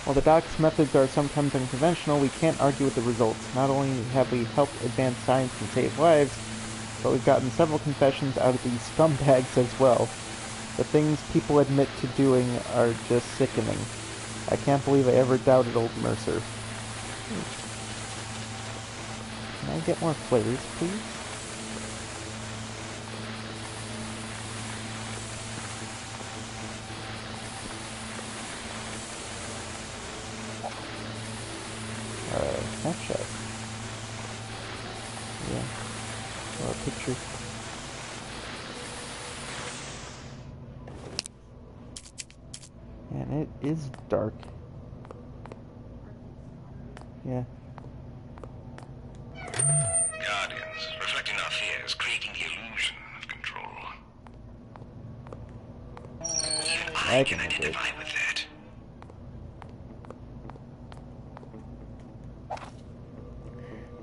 While the doc's methods are sometimes unconventional, we can't argue with the results. Not only have we helped advance science and save lives, but we've gotten several confessions out of these scumbags as well. The things people admit to doing are just sickening. I can't believe I ever doubted old Mercer. Can I get more flares, please? Snapshot. Yeah. Or a picture. And it is dark. Yeah. Guardians, reflecting our fears, creating the illusion of control. Even I can identify with that.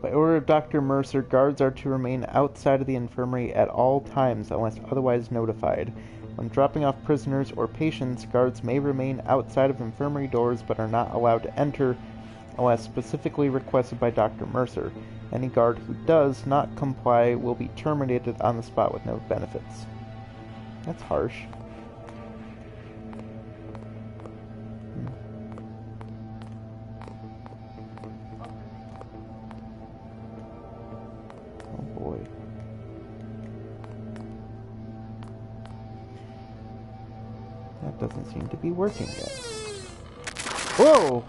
By order of Dr. Mercer, guards are to remain outside of the infirmary at all times unless otherwise notified. When dropping off prisoners or patients, guards may remain outside of infirmary doors but are not allowed to enter unless specifically requested by Dr. Mercer. Any guard who does not comply will be terminated on the spot with no benefits. That's harsh. Oh boy. That doesn't seem to be working yet. Whoa!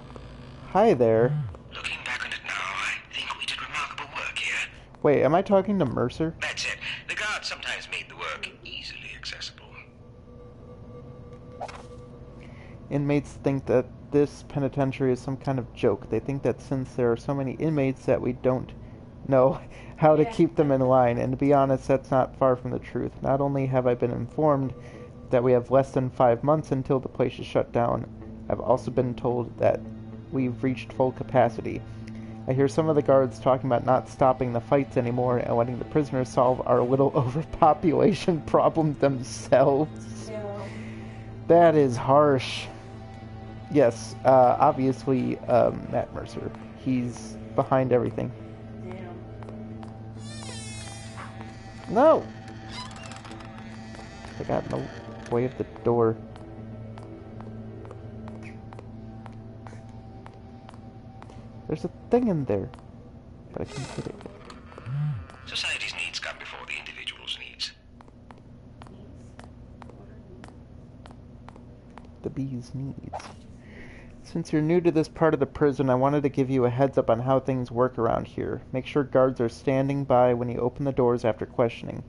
Hi there. Looking back on it now, I think we did remarkable work here. Wait, am I talking to Mercer? That's it. The guards sometimes made the work easily accessible. Inmates think that this penitentiary is some kind of joke. They think that since there are so many inmates that we don't know how to keep them in line, and to be honest, that's not far from the truth. Not only have I been informed that we have less than 5 months until the place is shut down, I've also been told that we've reached full capacity. I hear some of the guards talking about not stopping the fights anymore and letting the prisoners solve our little overpopulation problem themselves. Yeah. That is harsh. Yes, obviously, Matt Mercer. He's behind everything. Damn. No! I got in the way of the door. There's a thing in there, but I can't hit it. Society's needs come before the individual's needs. The bee's needs. Since you're new to this part of the prison, I wanted to give you a heads up on how things work around here. Make sure guards are standing by when you open the doors after questioning.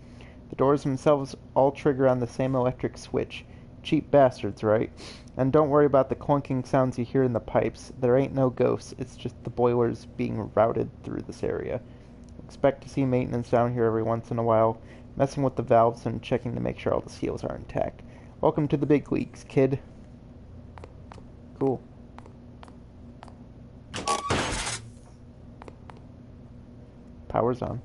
The doors themselves all trigger on the same electric switch. Cheap bastards, right? And don't worry about the clunking sounds you hear in the pipes. There ain't no ghosts, it's just the boilers being routed through this area. Expect to see maintenance down here every once in a while, messing with the valves and checking to make sure all the seals are intact. Welcome to the big leagues, kid. Cool. Power's on.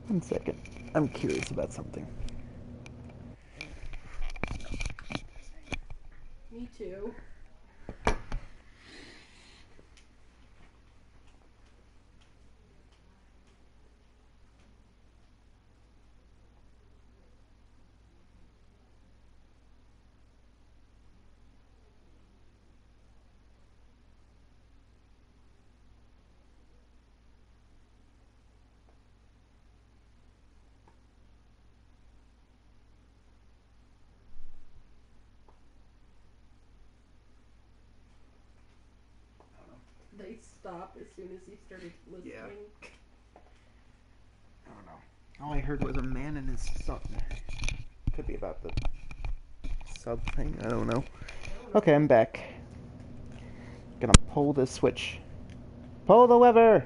One second. I'm curious about something. Me too. They stopped as soon as he started listening. Yeah. I don't know. All I heard was a man and his son. Could be about the sub thing. I don't know. Okay, I'm back. Gonna pull this switch. Pull the lever!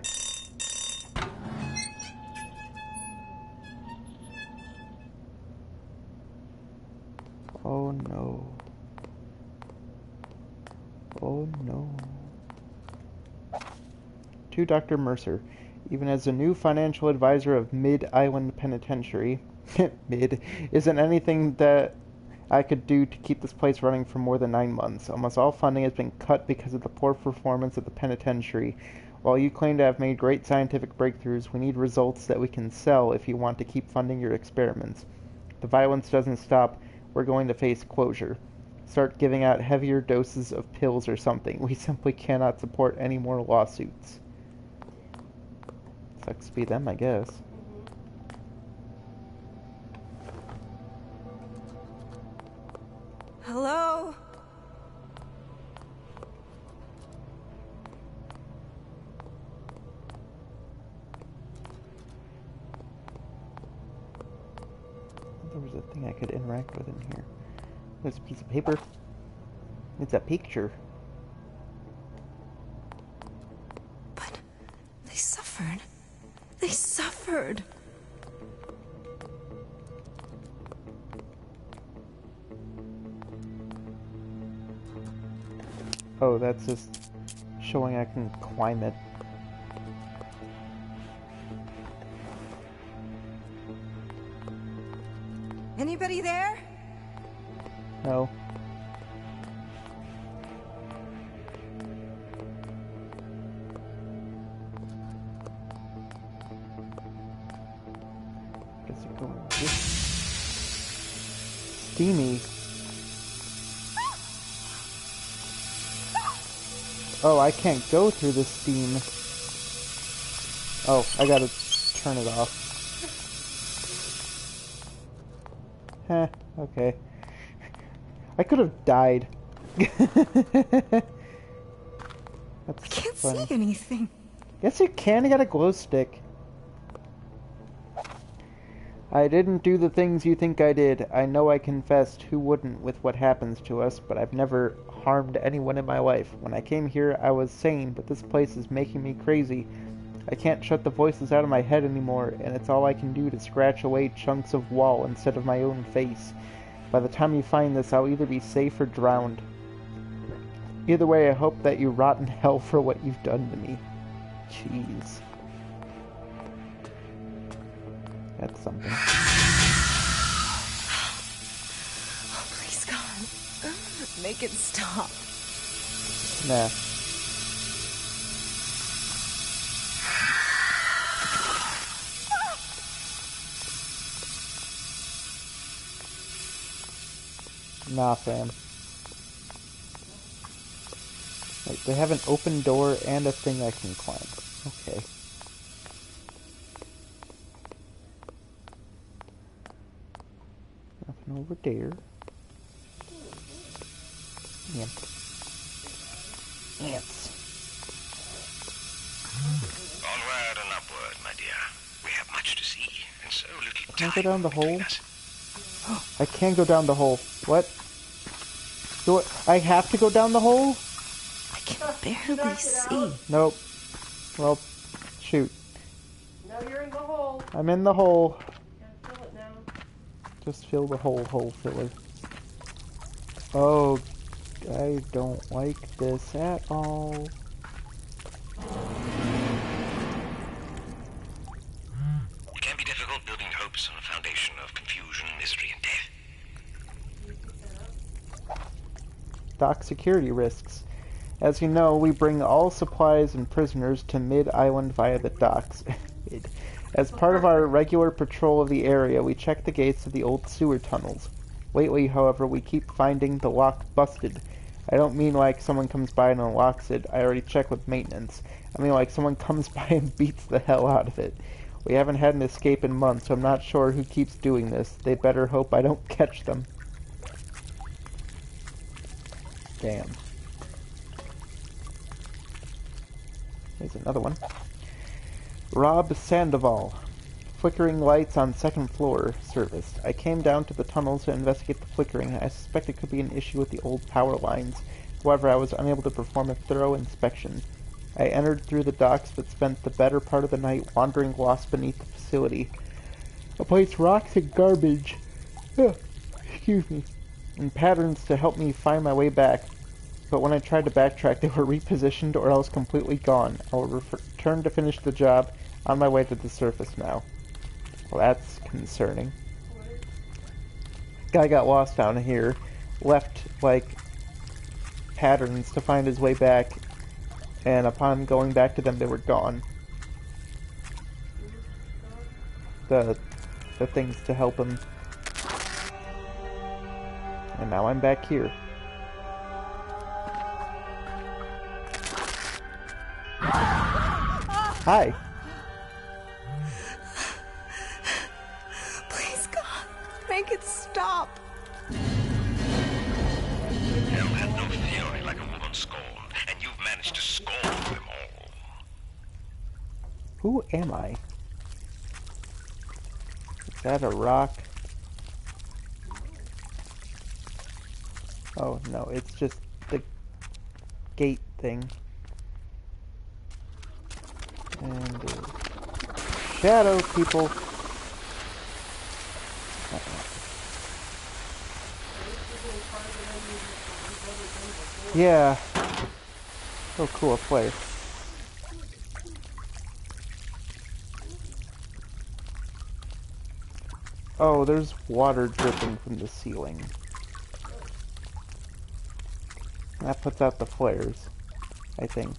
Oh no. Oh no. To Dr. Mercer, even as a new financial advisor of Mid Island Penitentiary, Mid isn't anything that I could do to keep this place running for more than 9 months. Almost all funding has been cut because of the poor performance of the penitentiary. While you claim to have made great scientific breakthroughs, we need results that we can sell if you want to keep funding your experiments. If the violence doesn't stop, we're going to face closure. Start giving out heavier doses of pills or something. We simply cannot support any more lawsuits. Sucks to be them, I guess. Hello? There was a thing I could interact with in here. There's a piece of paper. It's a picture. But they suffered. They suffered. Oh, that's just showing I can climb it. Anybody there? No. Guess I go this. Steamy. Oh, I can't go through the steam. Oh, I gotta turn it off. Heh, okay. I could have died. That's I can't funny. see anything. Yes, you can. You got a glow stick. I didn't do the things you think I did. I know I confessed. Who wouldn't with what happens to us? But I've never harmed anyone in my life. When I came here, I was sane, but this place is making me crazy. I can't shut the voices out of my head anymore, and it's all I can do to scratch away chunks of wall instead of my own face. By the time you find this, I'll either be safe or drowned. Either way, I hope that you rot in hell for what you've done to me. Jeez. That's something. Oh, please, God. Make it stop. Nah. Nah, fam. Like, they have an open door and a thing I can climb. Okay. Nothing over there. Ants. Onward and upward, my dear. We have much to see, and so little Can I time go down the between hole? us. I can go down the hole. What? Do I have to go down the hole? I can barely see. Nope. Well, shoot. Now you're in the hole. I'm in the hole. Gotta fill it now. Just fill the hole filler. Oh, I don't like this at all. It can be difficult building hopes on a foundation of confusion, misery, and death. Dock security risks. As you know, we bring all supplies and prisoners to Mid-Island via the docks. As part of our regular patrol of the area, we check the gates of the old sewer tunnels. Lately, however, we keep finding the lock busted. I don't mean like someone comes by and unlocks it. I already checked with maintenance. I mean like someone comes by and beats the hell out of it. We haven't had an escape in months, so I'm not sure who keeps doing this. They better hope I don't catch them. Damn. Here's another one. Rob Sandoval. Flickering lights on second floor service. I came down to the tunnels to investigate the flickering. I suspect it could be an issue with the old power lines. However, I was unable to perform a thorough inspection. I entered through the docks but spent the better part of the night wandering lost beneath the facility. I placed rocks and garbage, excuse me, in patterns to help me find my way back. But when I tried to backtrack, they were repositioned or else completely gone. I will return to finish the job. On my way to the surface now. Well, that's concerning. Guy got lost down here, left, like, patterns to find his way back, and upon going back to them, they were gone. The things to help him. And now I'm back here. Hi. Please, God, make it stop. Hell has no fury like a woman scorned, and you've managed to scorn them all. Who am I? Is that a rock? Oh, no, it's just the gate thing. And shadow people. Yeah. So cool a place. Oh, there's water dripping from the ceiling. That puts out the flares, I think.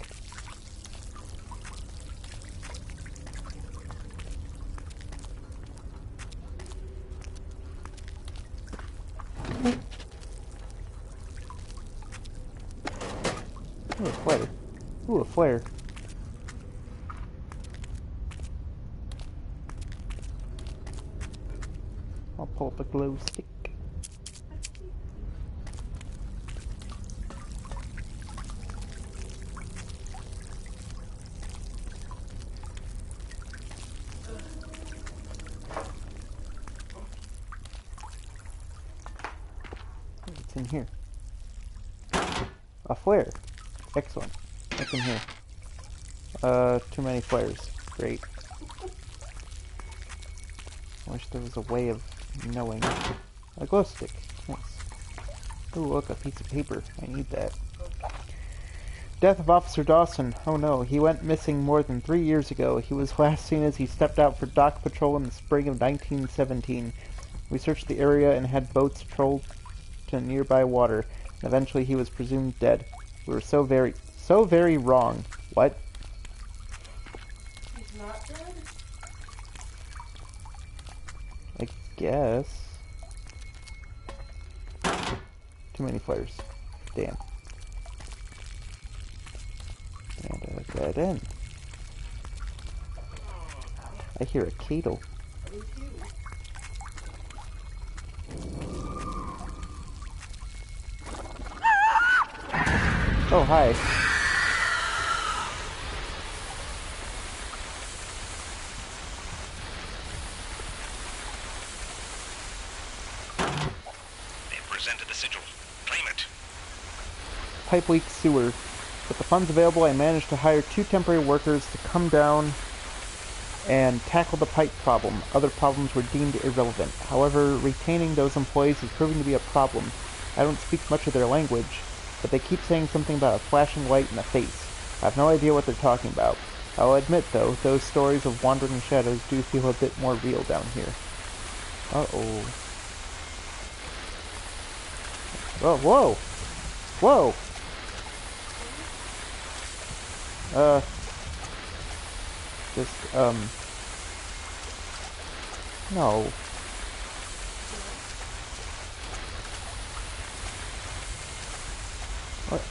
Ooh, a flare. Ooh, a flare. I'll pull up a glow stick. What's in here? A flare. Excellent. What's in here? Too many flares. Great. I wish there was a way of knowing. A glow stick. Nice. Ooh, look, a piece of paper. I need that. Death of Officer Dawson. Oh no, he went missing more than 3 years ago. He was last seen as he stepped out for dock patrol in the spring of 1917. We searched the area and had boats trolled to nearby water. And eventually he was presumed dead. We were so very wrong. What? He's not dead? I guess. Too many flares. Damn. And a dead end. I hear a kettle. Me too. Oh, hi. They've presented the sigil. Claim it. Pipe leak sewer. With the funds available, I managed to hire 2 temporary workers to come down and tackle the pipe problem. Other problems were deemed irrelevant. However, retaining those employees is proving to be a problem. I don't speak much of their language, but they keep saying something about a flashing light in the face. I have no idea what they're talking about. I'll admit, though, those stories of wandering shadows do feel a bit more real down here. Uh-oh. Oh, whoa! Whoa! No. What?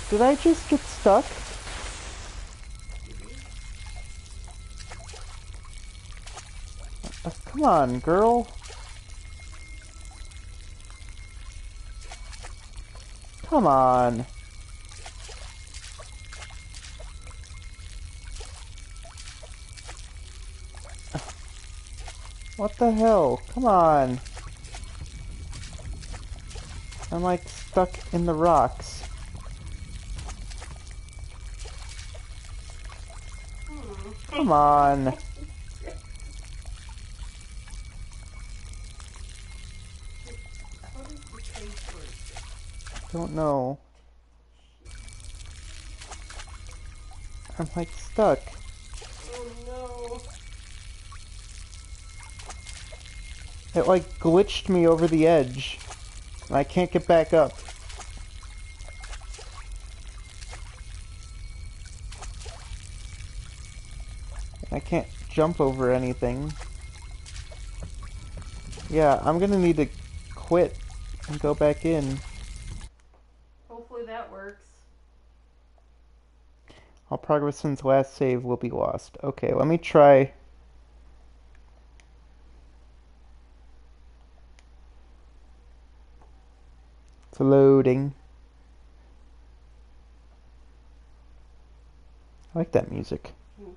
Did I just get stuck? Come on, girl. Come on. What the hell? Come on. I'm like stuck in the rocks. Come on. Don't know. I'm like stuck. Oh no. It like glitched me over the edge. And I can't get back up. I can't jump over anything. Yeah, I'm gonna need to quit and go back in. Hopefully that works. All progress since last save will be lost. Okay, let me try. It's loading. I like that music. Me too.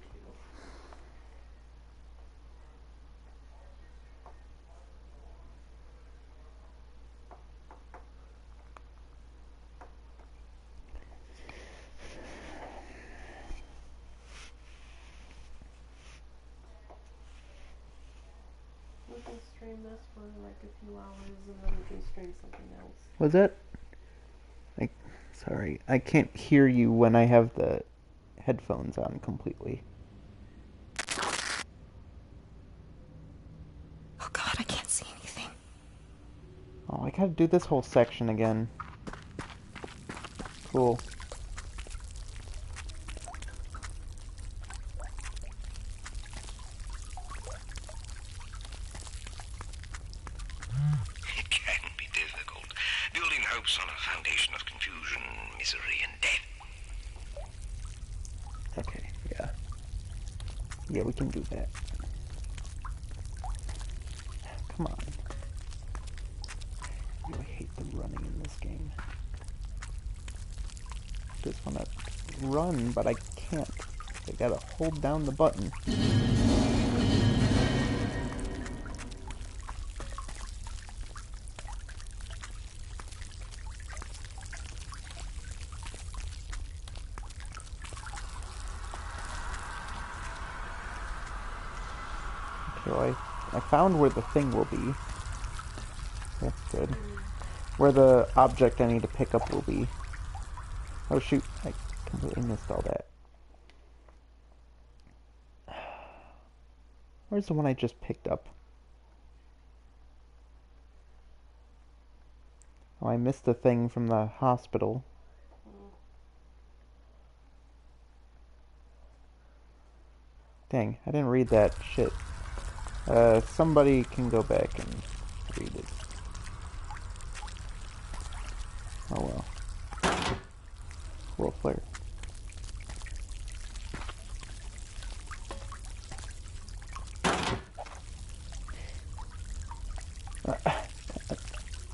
We can stream this for like a few hours and then we can stream something else. Was that? Sorry, I can't hear you when I have the headphones on completely. Oh god, I can't see anything. Oh, I gotta do this whole section again. Cool. It can be difficult. Building hopes on a foundation of confusion, misery, and death. Okay, yeah. Yeah, we can do that. Come on. I really hate the running in this game. Just wanna run, but I can't. I gotta hold down the button. Okay, well, I found where the thing will be. That's good. Where the object I need to pick up will be. Oh shoot, I completely missed all that. Where's the one I just picked up? Oh, I missed the thing from the hospital. Dang, I didn't read that shit. Somebody can go back and read it. Oh well. Cool flare.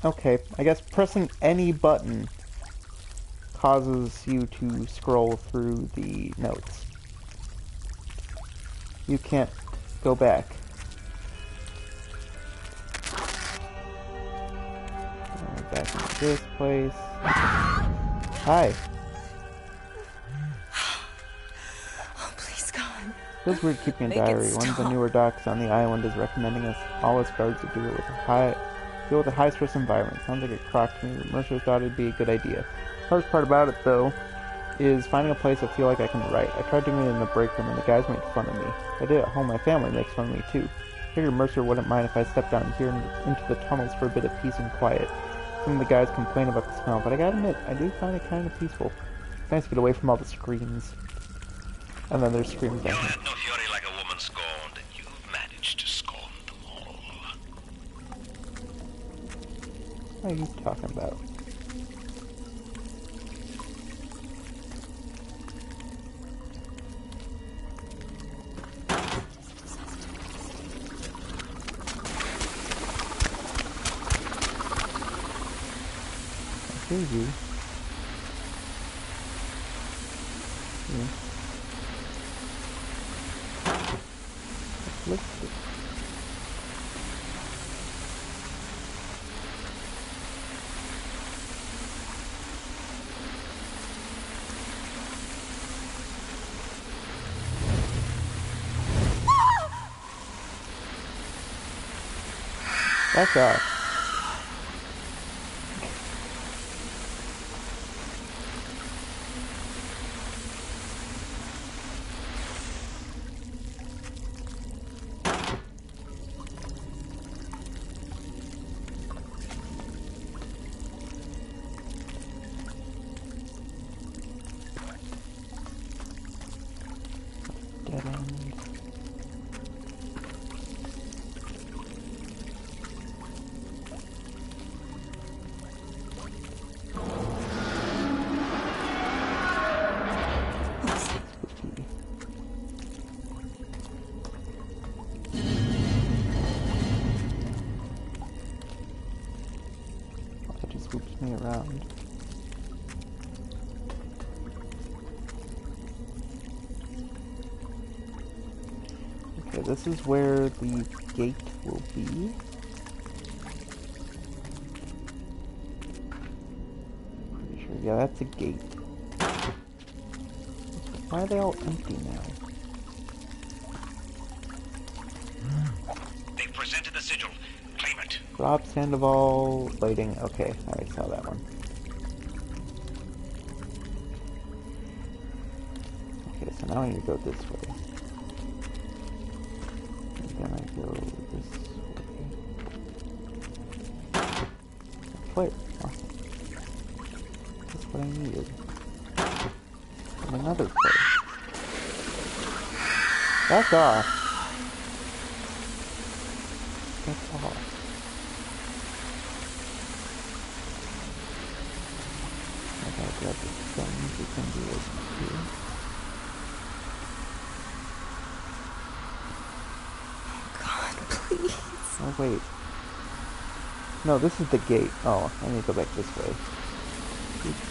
Okay, I guess pressing any button causes you to scroll through the notes. You can't go back. Back into this place. Hi. Oh, please, God. Feels weird keeping a Make it diary. One of the stop. newer docs on the island is recommending us all its guards to deal with a high stress environment. Sounds like a crock to me, but Mercer thought it'd be a good idea. The hardest part about it, though, is finding a place I feel like I can write. I tried doing it in the break room, and the guys made fun of me. If I did it at home, my family makes fun of me too. I figured Mercer wouldn't mind if I stepped down here into the tunnels for a bit of peace and quiet. Some of the guys complain about the smell, but I gotta admit, I do find it kind of peaceful. It's nice to get away from all the screams. And then there's screams You down here. had no fury like a woman scorned, and you've managed to scorn them all. What are you talking about? I hear you. Yeah. Let's see. Back off. Dead end. Spooky. That just swoops me around. Okay, this is where the gate will be. Pretty sure. Yeah, that's a gate. Why are they all empty now? They've presented the sigil. Claim it. Rob Sandoval lighting. Okay, I already saw that one. Okay, so now I need to go this way. And then I go this way. Flare. Awesome. That's what I needed. And another flare. Back off. Back off. I gotta grab the stones. We can do it here. God, please. Oh, wait. No, this is the gate. Oh, I need to go back this way. Oops.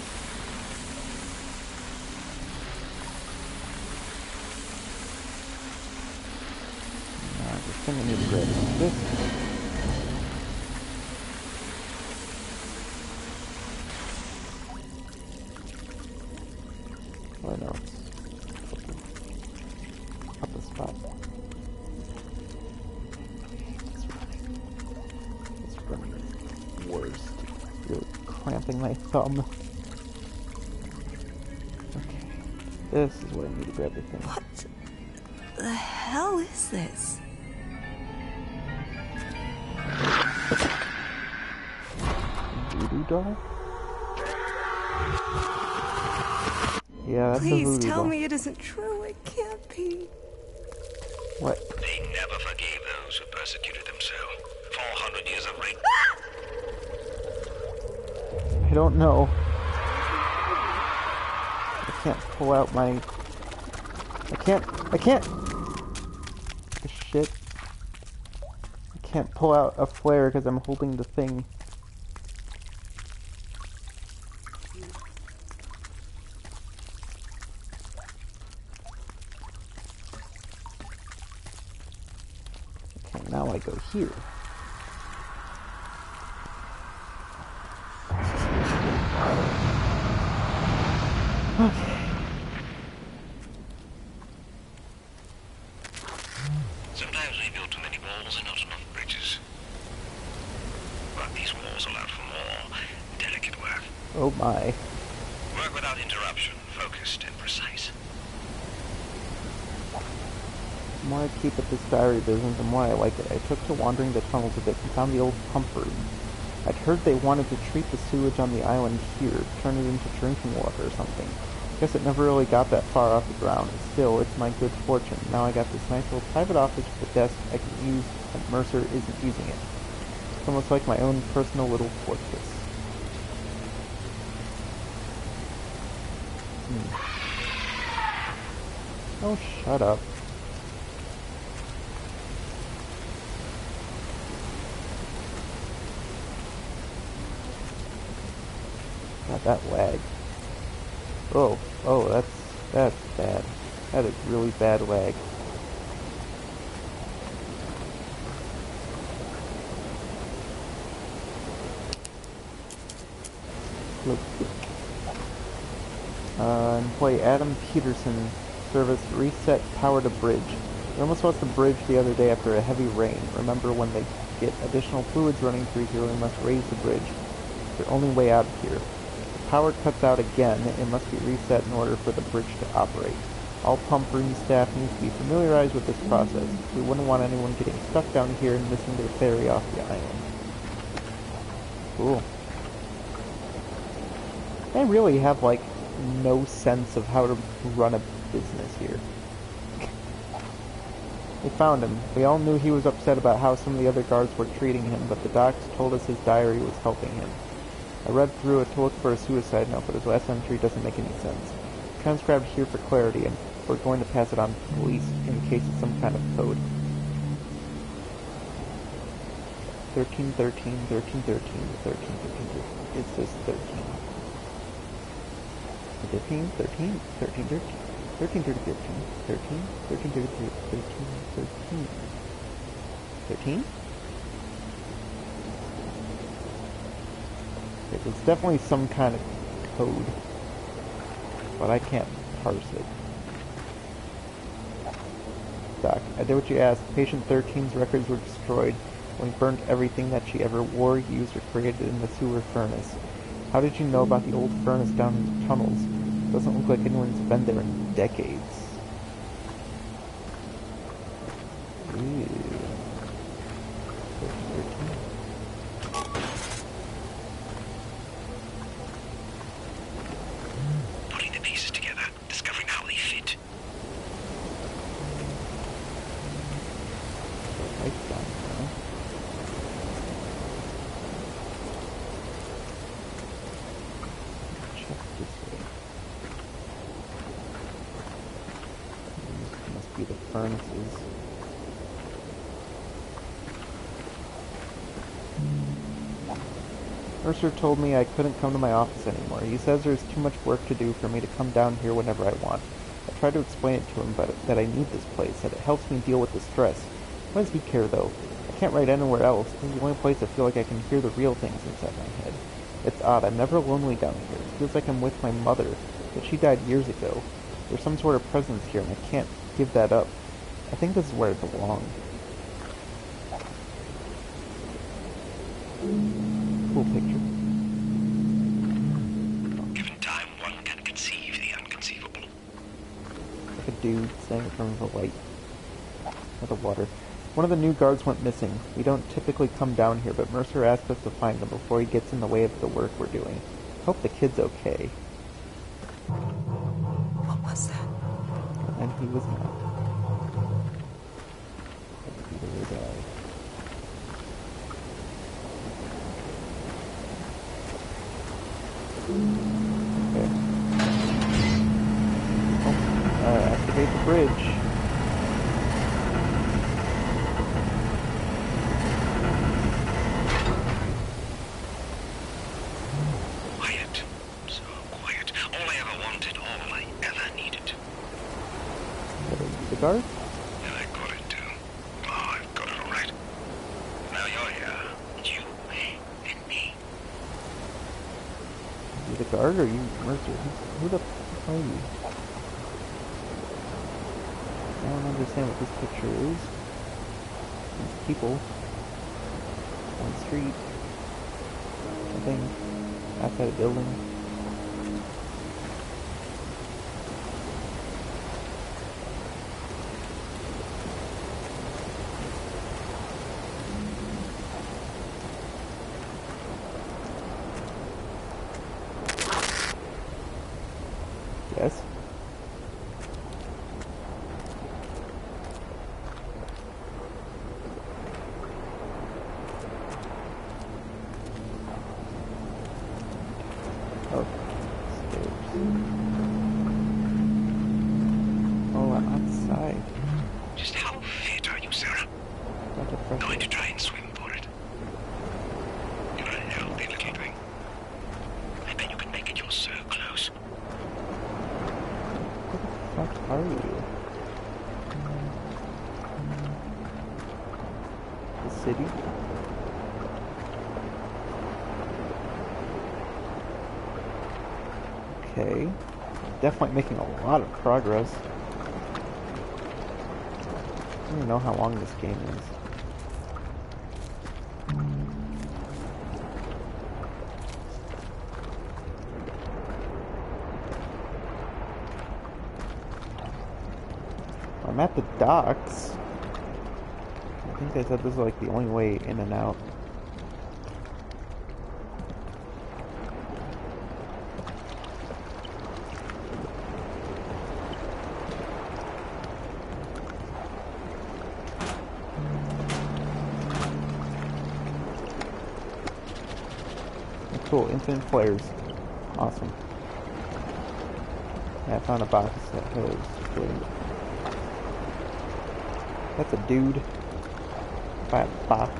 No, I just think I need to grab this. Oh, no. It's up a spot. It's running worst. Really cramping my thumb. Okay. This is where I need to grab the thing. What the hell is this? Voodoo doll? Yeah, that's a Please voodoo tell doll. me it isn't true. It can't be. What? They never forgave those who persecuted them so. 400 years of rape. I don't know. I can't pull out my... I can't... Shit. I can't pull out a flare because I'm holding the thing. here. Okay. Sometimes we build too many walls and not enough bridges. But these walls allowed for more delicate work. Oh my. Work without interruption, focused and precise. The more I keep at this diary business, the more I like it. I took to wandering the tunnels a bit and found the old pump room. I'd heard they wanted to treat the sewage on the island here, turn it into drinking water or something. Guess it never really got that far off the ground. Still, it's my good fortune. Now I got this nice little private office with a desk I can use, and Mercer isn't using it. It's almost like my own personal little fortress. Oh, shut up. God, that lag. Oh, that's bad. That is really bad lag. Look. Employee Adam Peterson, service reset power to bridge. We almost lost the bridge the other day after a heavy rain. Remember, when they get additional fluids running through here, we must raise the bridge. It's the only way out of here. If power cuts out again, it must be reset in order for the bridge to operate. All pump room staff need to be familiarized with this process. We wouldn't want anyone getting stuck down here and missing their ferry off the island. Cool. I really have, like, no sense of how to run a business here. We found him. We all knew he was upset about how some of the other guards were treating him, but the docs told us his diary was helping him. I read through it to look for a suicide note, but his last entry doesn't make any sense. Transcribed here for clarity, and we're going to pass it on to the police in case it's some kind of code. 1313, 1313, 1313. It says 13. 15, 13, 13, 13, 13, 13, 13, 13, 13, 13, 13, 13? It was definitely some kind of code, but I can't parse it. Doc, I did what you asked. Patient 13's records were destroyed when we burned everything that she ever wore, used, or created in the sewer furnace. How did you know about the old furnace down in the tunnels? It doesn't look like anyone's been there in decades. Ew. Putting the pieces together, discovering how they fit. Lights on, huh? Check this way. These must be the furnaces. Mercer told me I couldn't come to my office anymore. He says there's too much work to do for me to come down here whenever I want. I tried to explain it to him, but that I need this place, that it helps me deal with the stress. Why does he care, though? I can't write anywhere else. This is the only place I feel like I can hear the real things inside my head. It's odd. I'm never lonely down here. It feels like I'm with my mother, but she died years ago. There's some sort of presence here, and I can't give that up. I think this is where I belong. Cool picture. Given time, one can conceive the unconceivable. Like a dude standing in front of a light. Or the water. One of the new guards went missing. We don't typically come down here, but Mercer asked us to find him before he gets in the way of the work we're doing. Hope the kid's okay. What was that? And he was not. He really died. Okay. Oh, activate the bridge. Quiet. So quiet. All I ever wanted, all I ever needed. The guard? And I got it too. Oh, I've got it all right. you the guard or are you Mercer? Who the fuck are you? I don't understand what this picture is. These people on the street. Something outside a building. Yes. Oh, stairs. Oh, I'm outside. Just how fit are you, Sarah? Not the pressure. Going to try and swim for it. You're a healthy little thing. I bet you can make it. You're so close. What the fuck are you? The city? Okay. Definitely making a lot of progress. I don't even know how long this game is. I'm at the docks. I think they said this is like the only way in and out. Cool, infinite flares. Awesome. Yeah, I found a box that has good. That's a dude. Buy a box.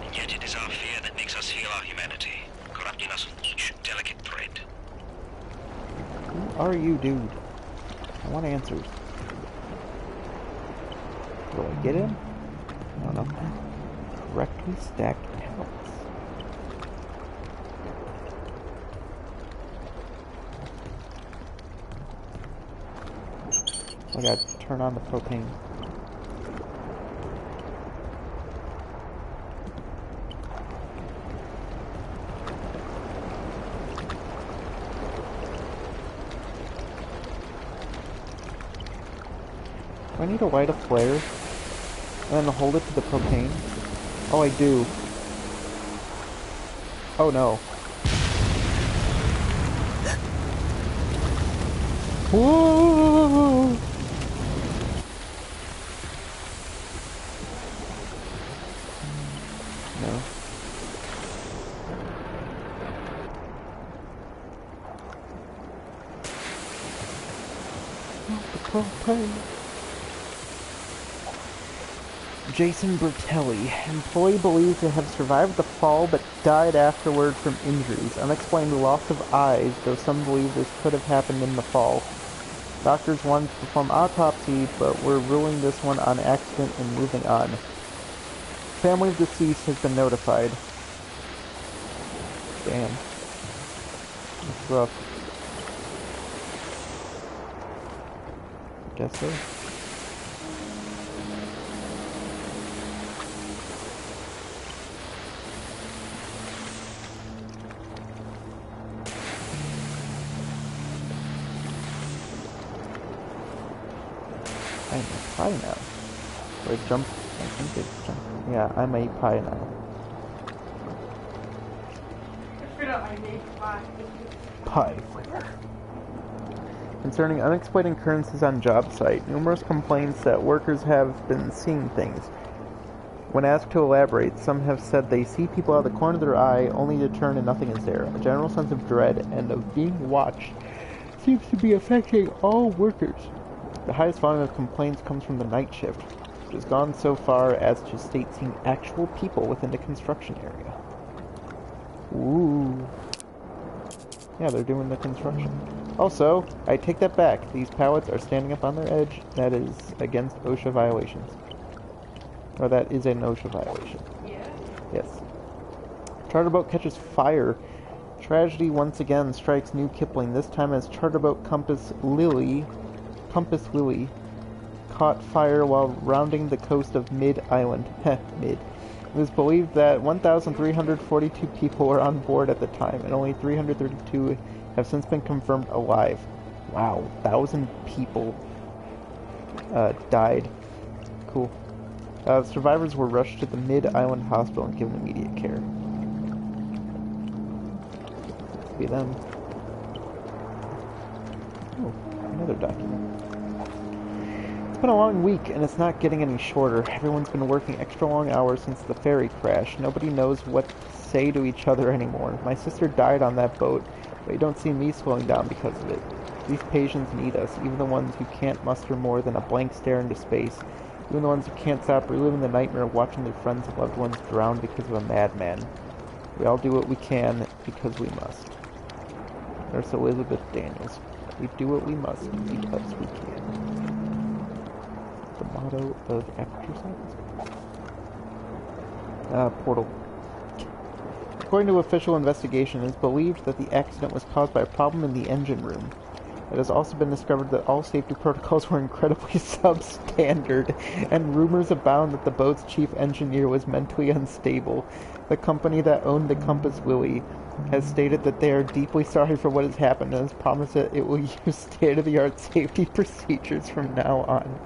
And yet it is our fear that makes us heal our humanity, corrupting us with each delicate thread. Who are you, dude? I want answers. Will I get him? I don't know. Correctly stacked pallets. I gotta turn on the propane. Do I need to light a flare and then hold it to the propane? Oh, I do. Oh no. Whoa! No. Not the propane. Jason Bertelli, employee believed to have survived the fall but died afterward from injuries. Unexplained loss of eyes, though some believe this could have happened in the fall. Doctors wanted to perform autopsy, but were ruling this one on accident and moving on. Family of deceased has been notified. Damn. That's rough. I guess so. I'm a pie now. So I jumped. I think I jumped. Yeah, I'm a pie now. I forgot I made pie. Pie flavor. Concerning unexplained occurrences on job site, numerous complaints that workers have been seeing things. When asked to elaborate, some have said they see people out of the corner of their eye only to turn and nothing is there. A general sense of dread and of being watched seems to be affecting all workers. The highest volume of complaints comes from the night shift, which has gone so far as to state seeing actual people within the construction area. Ooh. Yeah, they're doing the construction. Also, I take that back. These pallets are standing up on their edge. That is against OSHA violations. Or that is an OSHA violation. Yeah. Yes. Charter boat catches fire. Tragedy once again strikes New Kipling, this time as charter boat Compass Lily caught fire while rounding the coast of Mid Island. Mid. It is believed that 1,342 people were on board at the time, and only 332 have since been confirmed alive. Wow, 1,000 people died. Cool. Survivors were rushed to the Mid Island Hospital and given immediate care. Be them. Oh, another document. It's been a long week, and it's not getting any shorter. Everyone's been working extra long hours since the ferry crash. Nobody knows what to say to each other anymore. My sister died on that boat, but you don't see me slowing down because of it. These patients need us, even the ones who can't muster more than a blank stare into space. Even the ones who can't stop reliving the nightmare of watching their friends and loved ones drown because of a madman. We all do what we can because we must. Nurse Elizabeth Daniels. We do what we must because we can. The motto of Aperture Science. Portal. According to official investigation, it is believed that the accident was caused by a problem in the engine room. It has also been discovered that all safety protocols were incredibly substandard, and rumors abound that the boat's chief engineer was mentally unstable. The company that owned the Compass Lily has stated that they are deeply sorry for what has happened and has promised that it will use state-of-the-art safety procedures from now on.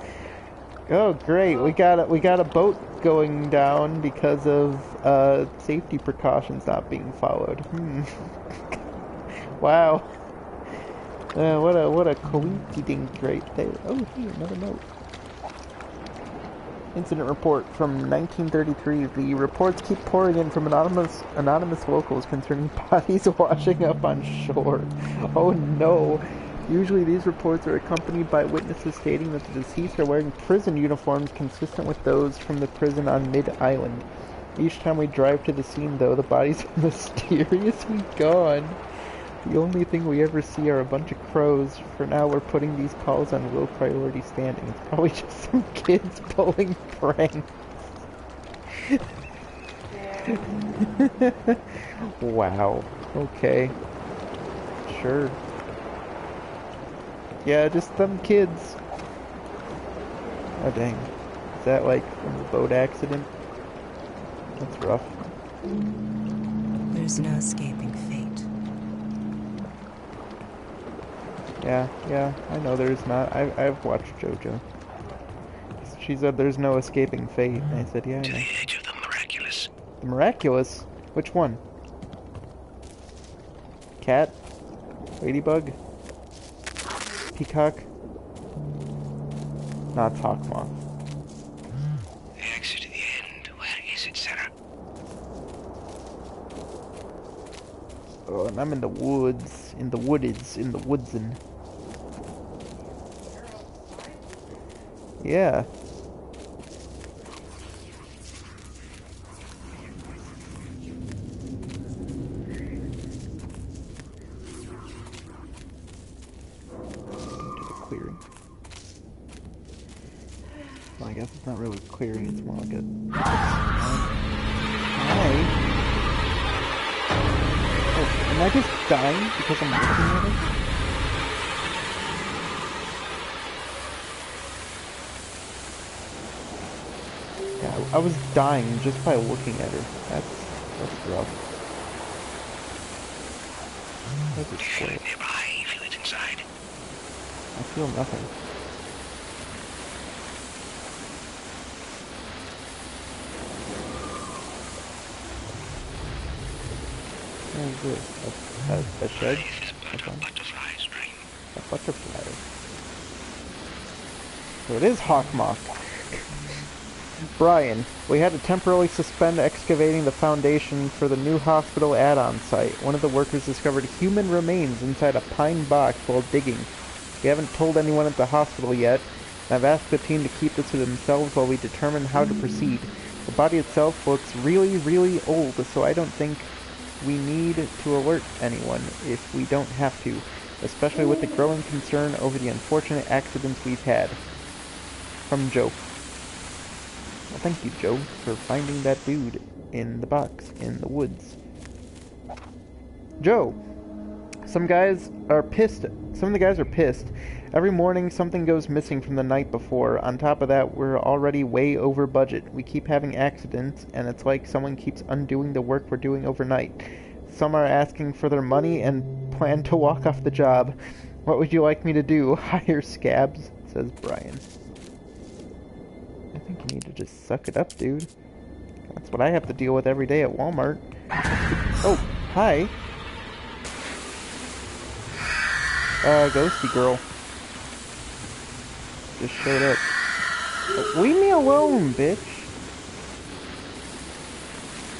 Oh, great! We got a boat going down because of safety precautions not being followed. Wow. What a coincidence right there. Oh, here, another note. Incident report from 1933. The reports keep pouring in from anonymous locals concerning bodies washing up on shore. Oh no. Usually these reports are accompanied by witnesses stating that the deceased are wearing prison uniforms consistent with those from the prison on Mid-Island. Each time we drive to the scene, though, the bodies are mysteriously gone. The only thing we ever see are a bunch of crows. For now, we're putting these calls on low priority standing. It's probably just some kids pulling pranks. Wow. Okay. Sure. Yeah, just them kids. Oh dang. Is that like from the boat accident? That's rough. There's no escaping fate. Yeah, I know there's not. I've watched JoJo. She said there's no escaping fate, and I said, yeah, I To know. the edge of the miraculous. The miraculous? Which one? Cat? Ladybug? Peacock? Not Hawkmoth. The exit to the end. Where is it, Sarah? Oh, and I'm in the woods. In the woodsin. Yeah. Into the clearing. Well, I guess it's not really clearing, it's more like a... Hi. Oh, am I just dying because I'm looking at it? Yeah, I was dying just by looking at her. That's rough. That's Do a you feel spoil. it nearby? You feel it inside? I feel nothing. What is this? A shed? Life is but a butterfly's dream. A butterfly. So it is Hawkmoth. Brian, we had to temporarily suspend excavating the foundation for the new hospital add-on site. One of the workers discovered human remains inside a pine box while digging. We haven't told anyone at the hospital yet, and I've asked the team to keep this to themselves while we determine how to proceed. The body itself looks really, really old, so I don't think we need to alert anyone if we don't have to, especially with the growing concern over the unfortunate accidents we've had. From Joe. Well, thank you, Joe, for finding that dude in the box in the woods. Joe. Some guys are pissed. Some of the guys are pissed. Every morning something goes missing from the night before. On top of that, we're already way over budget. We keep having accidents, and it's like someone keeps undoing the work we're doing overnight. Some are asking for their money and plan to walk off the job. What would you like me to do? Hire scabs? Says Brian. I think you need to just suck it up, dude. That's what I have to deal with every day at Walmart. Oh, hi. Ghosty girl. Just showed up. Leave me alone, bitch.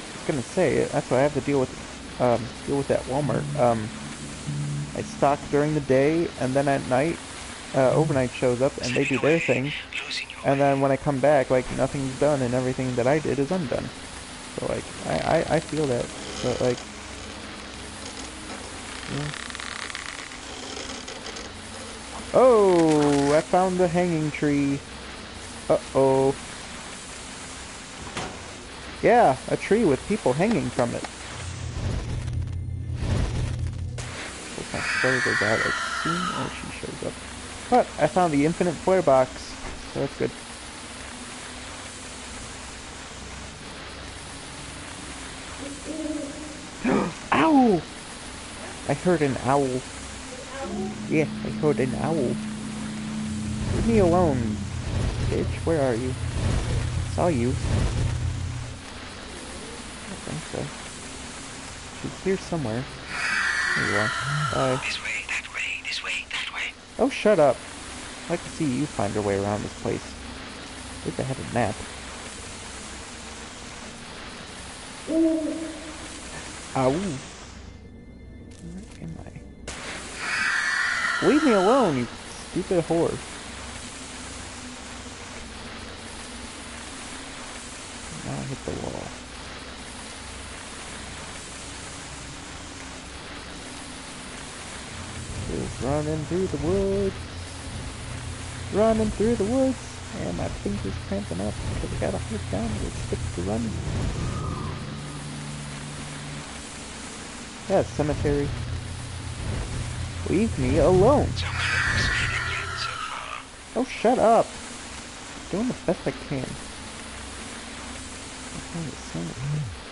I was gonna say, that's what I have to deal with at Walmart. I stock during the day, and then at night, overnight shows up, and they do their thing. And then when I come back, like, nothing's done, and everything that I did is undone. So, like, I feel that. But, like, yeah. Oh, I found the hanging tree. Uh-oh. Yeah, a tree with people hanging from it. Hope my flare goes out as soon as she shows up. But I found the infinite flare box, so that's good. Ow! I heard an owl. Yeah, I heard an owl. Leave me alone, bitch. Where are you? Saw you. I think so. She's here somewhere. There you are. Bye. This way, that way, this way, that way. Oh, shut up. I'd like to see you find your way around this place. At least I had a nap. Ow. Where am I? Leave me alone, you stupid whore. Now I hit the wall. Just running through the woods. Running through the woods. And my fingers cramping up because I got a hard down with sticks to run. Yeah, cemetery. Leave me alone. So close, and yet so far. Oh, shut up. Doing the best I can.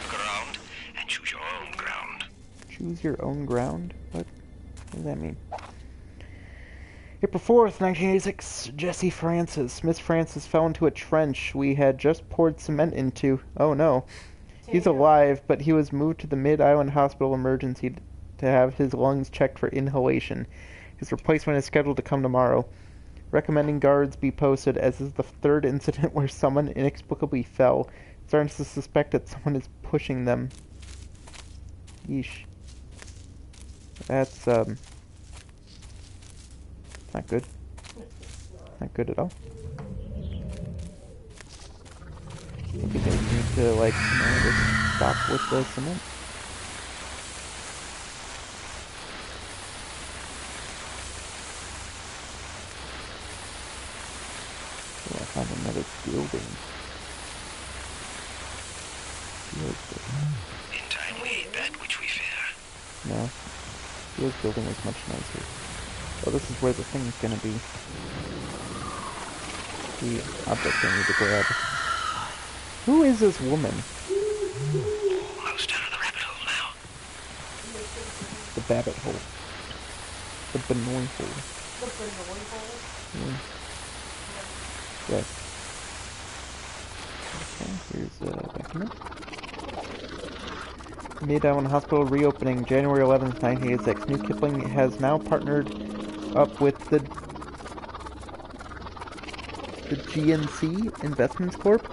Look around and choose your own ground. Choose your own ground? What does that mean? April 4th, 1986. Jesse Francis. Miss Francis fell into a trench we had just poured cement into. Oh no. He's alive, but he was moved to the Mid-Island Hospital emergency to have his lungs checked for inhalation. His replacement is scheduled to come tomorrow. Recommending guards be posted, as is the third incident where someone inexplicably fell. Starting to suspect that someone is pushing them. Yeesh. That's, not good. Not good at all. Maybe they need to, like, just stop with the cement. Oh, I found another building. In time we eat that which we fear. No. Field's building was much nicer. Oh, this is where the thing's gonna be. The object I need to grab. Who is this woman? Almost out of the rabbit hole now. The Babbitt hole. The Benoit hole. The Benoit hole? Yeah. Yes. Okay, here's a document. Mid-Island Hospital reopening January 11th, 1986. New Kipling has now partnered up with the GNC Investments Corp.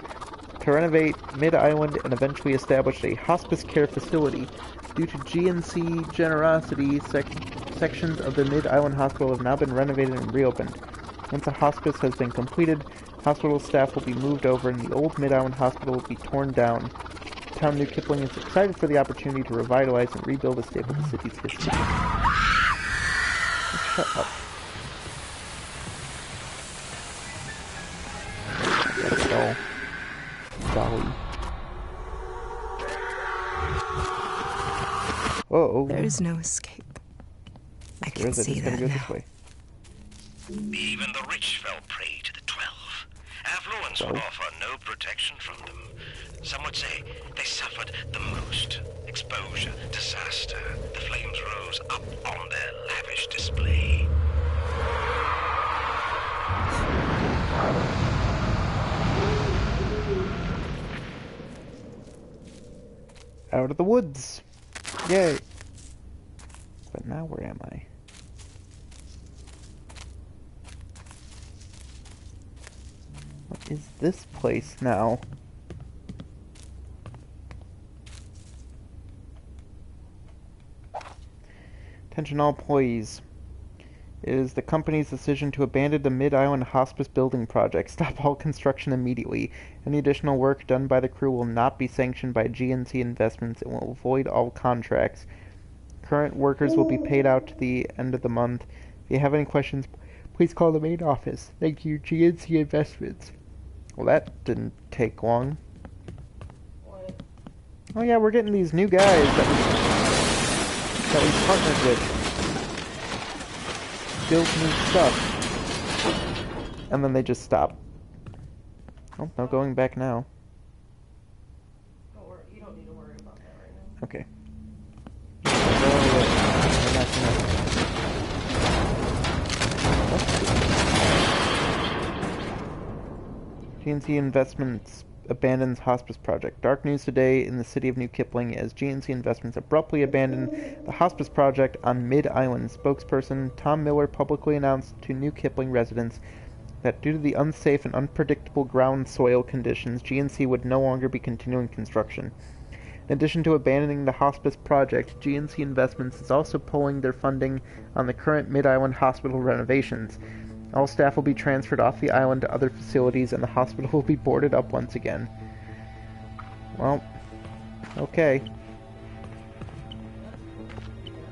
to renovate Mid-Island and eventually establish a hospice care facility. Due to GNC generosity, sections of the Mid-Island Hospital have now been renovated and reopened. Once a hospice has been completed, hospital staff will be moved over and the old Mid-Island Hospital will be torn down. Town New Kipling is excited for the opportunity to revitalize and rebuild a staple of the city's history. Shut up. That's all. Dolly. Oh, There is no escape. I there can is. I see just gotta that go now. this way. Even the rich fell prey to the 12. Affluence would 12? offer no protection from them. Some would say they suffered the most. Exposure, disaster. The flames rose up on their lavish display. Out of the woods. Yay. But now where am I? What is this place now? Attention all employees. It is the company's decision to abandon the Mid-Island Hospice building project. Stop all construction immediately. Any additional work done by the crew will not be sanctioned by GNC Investments and will void all contracts. Current workers will be paid out to the end of the month. If you have any questions, please call the main office. Thank you, GNC Investments. Well, that didn't take long. What? Oh yeah, we're getting these new guys that we partnered with. Build new stuff. And then they just stop. Oh, no going back now. Don't worry. You don't need to worry about that right now. Okay. GNC Investments abandons hospice project. Dark news today in the city of New Kipling as GNC Investments abruptly abandoned the hospice project on Mid-Island. Spokesperson Tom Miller publicly announced to New Kipling residents that due to the unsafe and unpredictable ground soil conditions, GNC would no longer be continuing construction. In addition to abandoning the hospice project, GNC Investments is also pulling their funding on the current Mid-Island hospital renovations. All staff will be transferred off the island to other facilities, and the hospital will be boarded up once again. Well, okay.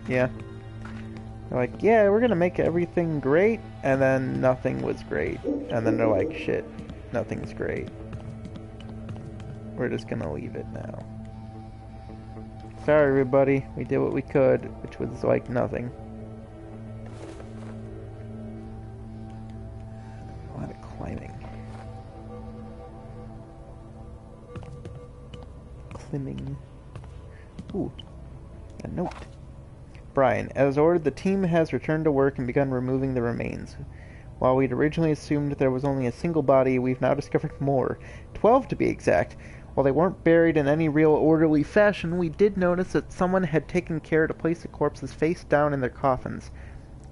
Yeah. They're like, yeah, we're gonna make everything great, and then nothing was great. And then they're like, shit, nothing's great. We're just gonna leave it now. Sorry, everybody. We did what we could, which was like nothing. A lot of climbing. Climbing. Ooh, a note. Brian, as ordered, the team has returned to work and begun removing the remains. While we'd originally assumed there was only a single body, we've now discovered more. 12 to be exact. While they weren't buried in any real orderly fashion, we did notice that someone had taken care to place the corpses face down in their coffins.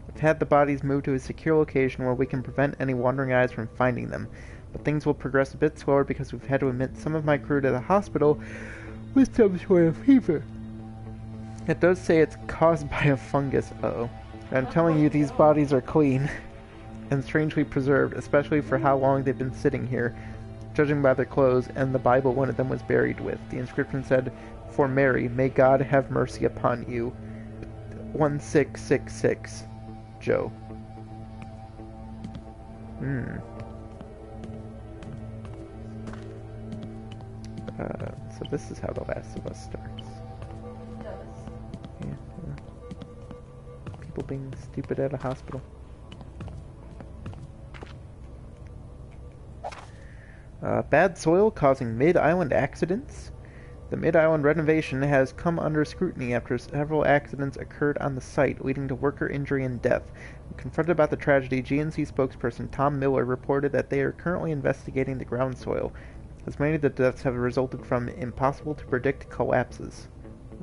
We've had the bodies moved to a secure location where we can prevent any wandering eyes from finding them. But things will progress a bit slower because we've had to admit some of my crew to the hospital with some sort of fever. It does say it's caused by a fungus. Uh-oh. I'm telling you, these bodies are clean and strangely preserved, especially for how long they've been sitting here. Judging by their clothes and the Bible one of them was buried with. The inscription said, "For Mary, may God have mercy upon you. 1666. Joe." So this is how The Last of Us starts. It does. Yeah. People being stupid at a hospital. Bad soil causing mid-island accidents. The mid-island renovation has come under scrutiny after several accidents occurred on the site, leading to worker injury and death. Confronted about the tragedy, GNC spokesperson Tom Miller reported that they are currently investigating the ground soil, as many of the deaths have resulted from impossible-to-predict collapses.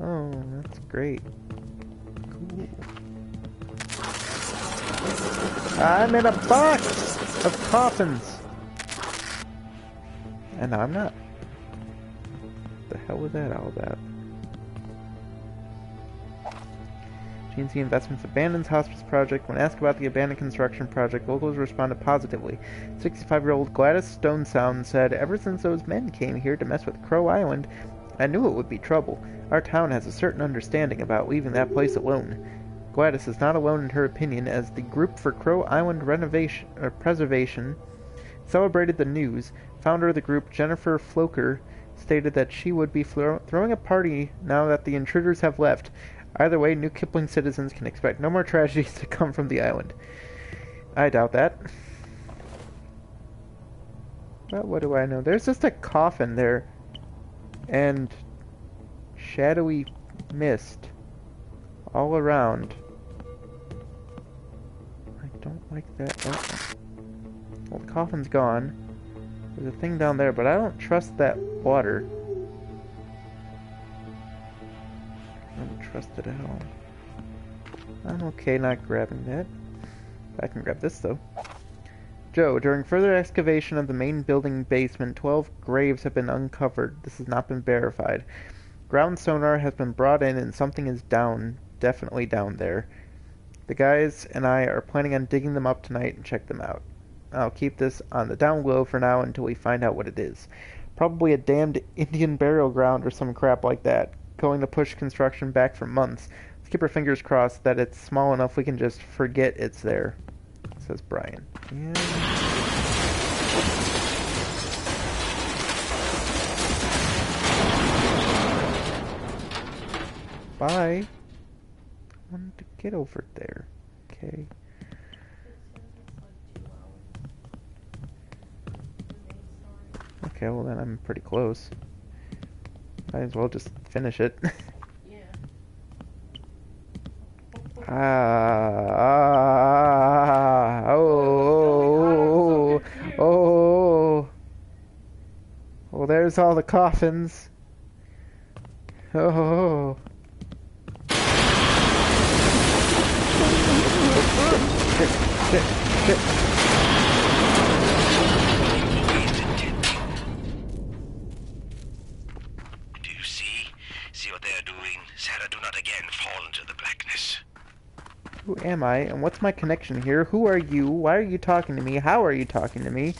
Oh, that's great. Cool. I'm in a box of coffins! And I'm not. What the hell was that all about? GNC Investments abandons hospice project. When asked about the abandoned construction project, locals responded positively. 65-year-old Gladys Stonesound said, "Ever since those men came here to mess with Crow Island, I knew it would be trouble. Our town has a certain understanding about leaving that place alone." Gladys is not alone in her opinion, as the Group for Crow Island Preservation celebrated the news. Founder of the group, Jennifer Floker, stated that she would be throwing a party now that the intruders have left. Either way, New Kipling citizens can expect no more tragedies to come from the island. I doubt that. But what do I know? There's just a coffin there. And shadowy mist all around. I don't like that. Oh. Well, the coffin's gone. There's a thing down there, but I don't trust that water. I don't trust it at all. I'm okay not grabbing that. I can grab this, though. Joe, during further excavation of the main building basement, 12 graves have been uncovered. This has not been verified. Ground sonar has been brought in and something is down, definitely down there. The guys and I are planning on digging them up tonight and check them out. I'll keep this on the down low for now until we find out what it is. Probably a damned Indian burial ground or some crap like that, going to push construction back for months. Let's keep our fingers crossed that it's small enough we can just forget it's there, says Brian. Yeah. Bye. I wanted to get over there. Okay. Okay, well then I'm pretty close. Might as well just finish it. Yeah. Oh, there's all the coffins. Oh. Shit. Do you see? See what they are doing? Sarah, do not again fall into the blackness. Who am I, and what's my connection here? Who are you? Why are you talking to me? How are you talking to me?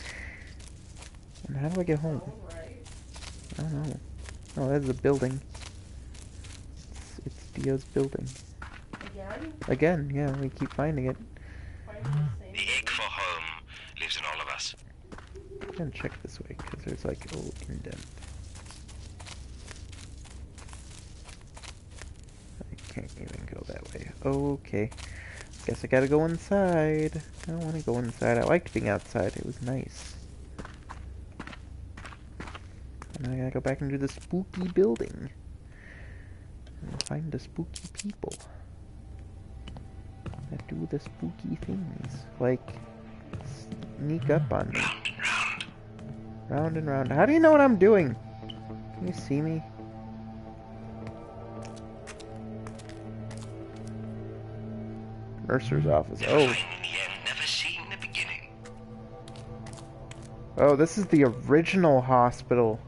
And how do I get home? Alright. I don't know. Oh, that's a building. It's Dio's building. Again, yeah, we keep finding it. The ache for home lives in all of us. I'm gonna check this way, because there's like a little indent. I can't even go that way. Okay. Guess I gotta go inside. I don't want to go inside. I liked being outside. It was nice. And I gotta go back into the spooky building. And find the spooky people that do the spooky things. Like, sneak up on me. Round and round. How do you know what I'm doing? Can you see me? Mercer's office. Oh. Never seen the beginning. Oh, this is the original hospital.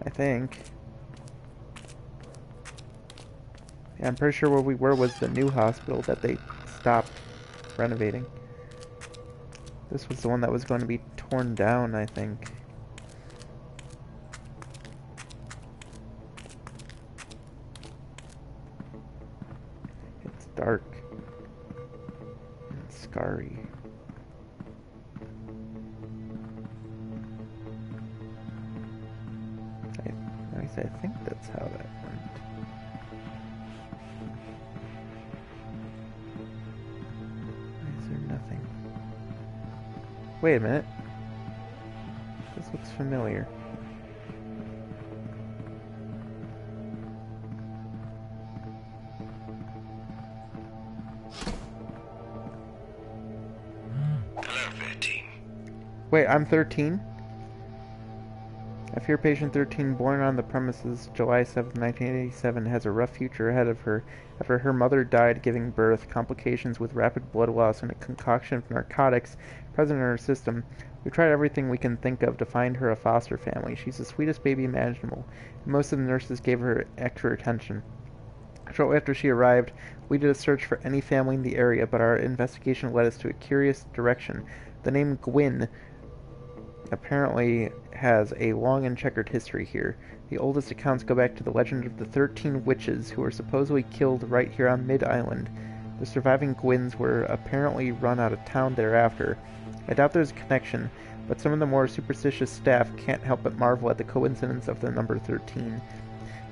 I think. Yeah, I'm pretty sure where we were was the new hospital that they stopped renovating. This was the one that was going to be torn down, I think. It's dark. And scarry. I think that's how that went. Why is there nothing? Wait a minute. This looks familiar. Hello, 13. Wait, I'm 13? A fear patient 13 born on the premises July 7, 1987 has a rough future ahead of her after her mother died giving birth, complications with rapid blood loss, and a concoction of narcotics present in her system. We've tried everything we can think of to find her a foster family. She's the sweetest baby imaginable, and most of the nurses gave her extra attention. Shortly after she arrived, we did a search for any family in the area, but our investigation led us to a curious direction. The name Gwyn apparently has a long and checkered history here. The oldest accounts go back to the legend of the 13 witches who were supposedly killed right here on Mid-Island. The surviving Gwyns were apparently run out of town thereafter. I doubt there's a connection, but some of the more superstitious staff can't help but marvel at the coincidence of the number 13.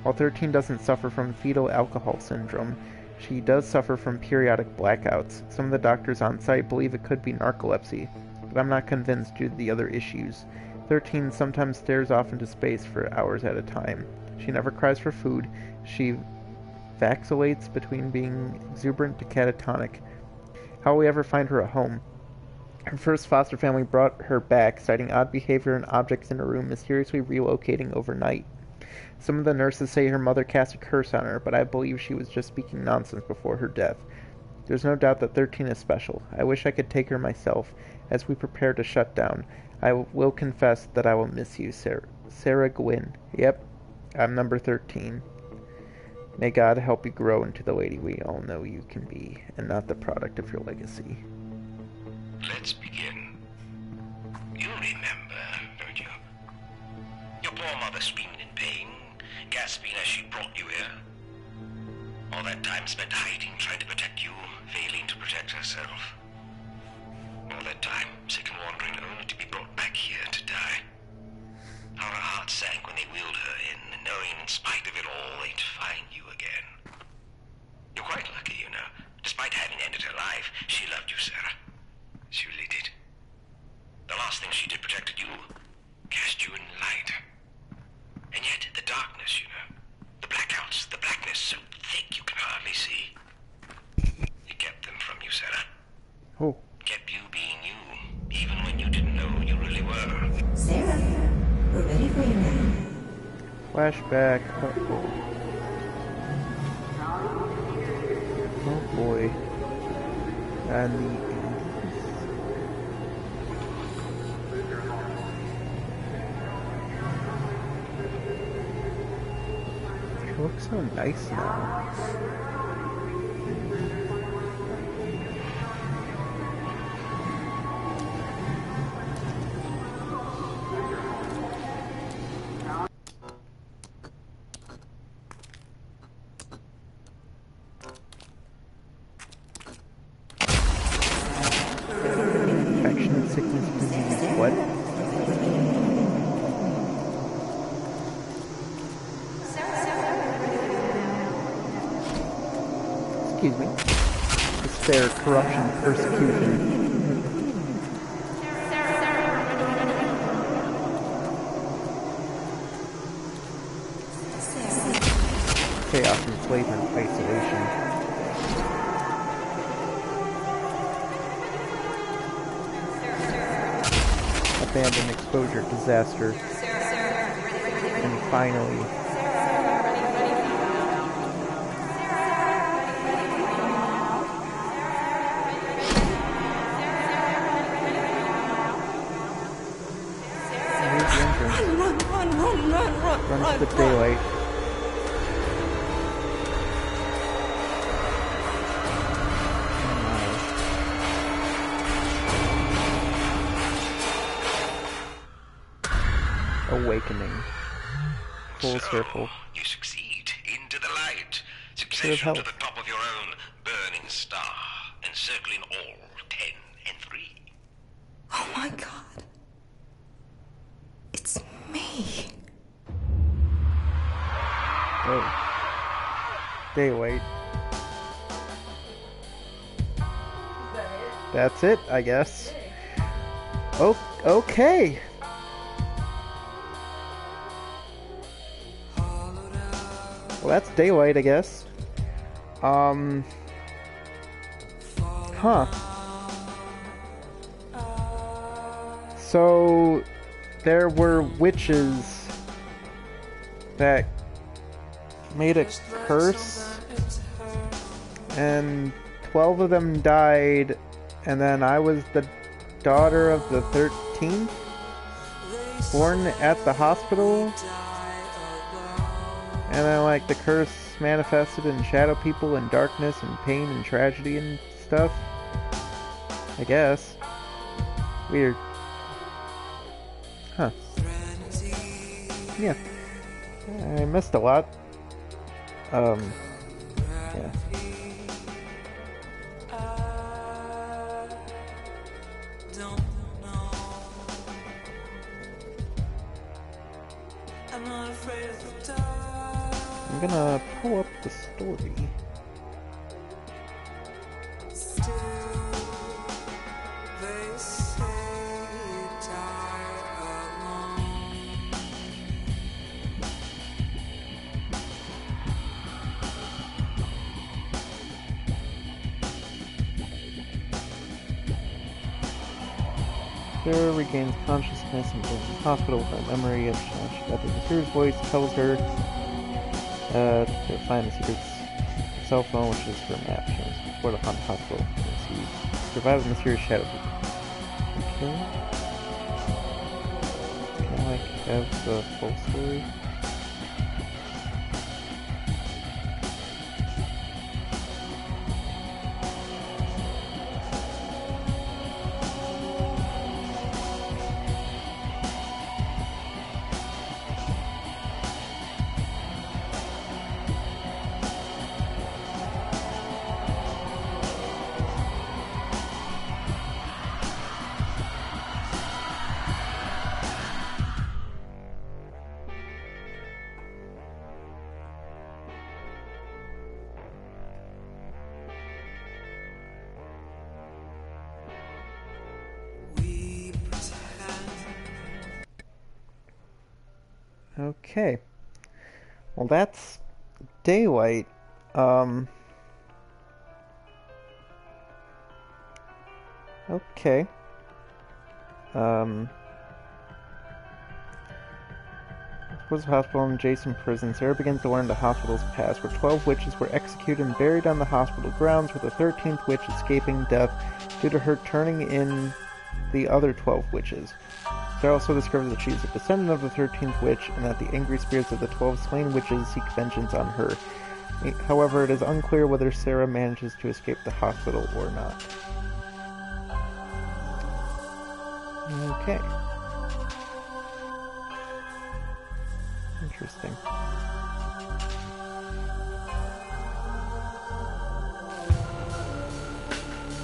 While 13 doesn't suffer from fetal alcohol syndrome, she does suffer from periodic blackouts. Some of the doctors on site believe it could be narcolepsy, but I'm not convinced due to the other issues. 13 sometimes stares off into space for hours at a time. She never cries for food. She vacillates between being exuberant to catatonic. How will we ever find her a home? Her first foster family brought her back, citing odd behavior and objects in her room mysteriously relocating overnight. Some of the nurses say her mother cast a curse on her, but I believe she was just speaking nonsense before her death. There's no doubt that 13 is special. I wish I could take her myself. As we prepare to shut down, I will confess that I will miss you, Sarah Gwynn. Yep, I'm number 13. May God help you grow into the lady we all know you can be, and not the product of your legacy. Let's begin. You remember, don't you? Your poor mother screaming in pain, gasping as she brought you here. All that time spent hiding, trying to protect you, failing to protect herself. All that time, sick and wandering, only to be brought back here to die. How her heart sank when they wheeled her in, knowing in spite of it all, they'd find you again. You're quite lucky, you know. Despite having ended her life, she loved you, Sarah. She really did. The last thing she did protected you, cast you in light. And yet, the darkness, you know, the blackouts, the blackness so thick you can hardly see. He kept them from you, Sarah. Oh. Kept you being you, even when you didn't know who you really were. Sarah, we're ready for you now. Flashback. Uh-oh. Oh boy. And the 80s. She looks so nice now. Infection, sickness, disease, what? Excuse me. Despair, corruption, persecution. Chaos, enslavement, isolation. Abandon, exposure, disaster. And finally, run to the daylight. Awakening. Full circle. You succeed. Into the light. Bit of Succession help. to the top of your own burning star, encircling all 10 and 3. Oh my god. It's me. Oh. Daylight. That's it, I guess. Oh, okay. Well, that's daylight, I guess. Huh. So, there were witches that made a curse, and 12 of them died, and then I was the daughter of the 13th, born at the hospital. And then, like, the curse manifested in shadow people and darkness and pain and tragedy and stuff. I guess. Weird. Huh. Yeah. I missed a lot. Yeah. I'm not afraid of the dark. I'm gonna pull up the story. Sarah regains consciousness and goes to the hospital with a memory of that the mysterious voice tells her to find the secret's cell phone, which is her map. She must report upon the hospital. She survived the mysterious shadow. Okay. Can I have the full story? Okay. Well, that's Daylight. Okay. Was the hospital in Jason prison. Sarah begins to learn the hospital's past, where 12 witches were executed and buried on the hospital grounds, with the 13th witch escaping death due to her turning in the other 12 witches. Sarah also discovers that she is a descendant of the 13th witch, and that the angry spirits of the 12 slain witches seek vengeance on her. However, it is unclear whether Sarah manages to escape the hospital or not. Okay. Interesting.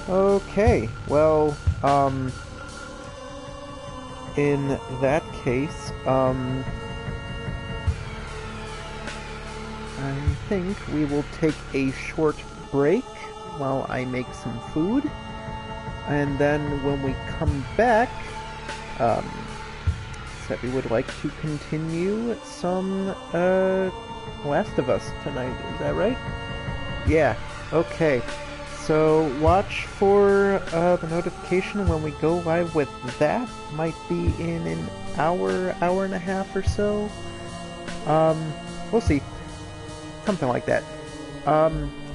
Okay, well, in that case, I think we will take a short break while I make some food, and then when we come back, said we would like to continue some, Last of Us tonight, is that right? Yeah, okay. So watch for the notification when we go live with that. Might be in an hour, hour and a half or so. We'll see. Something like that.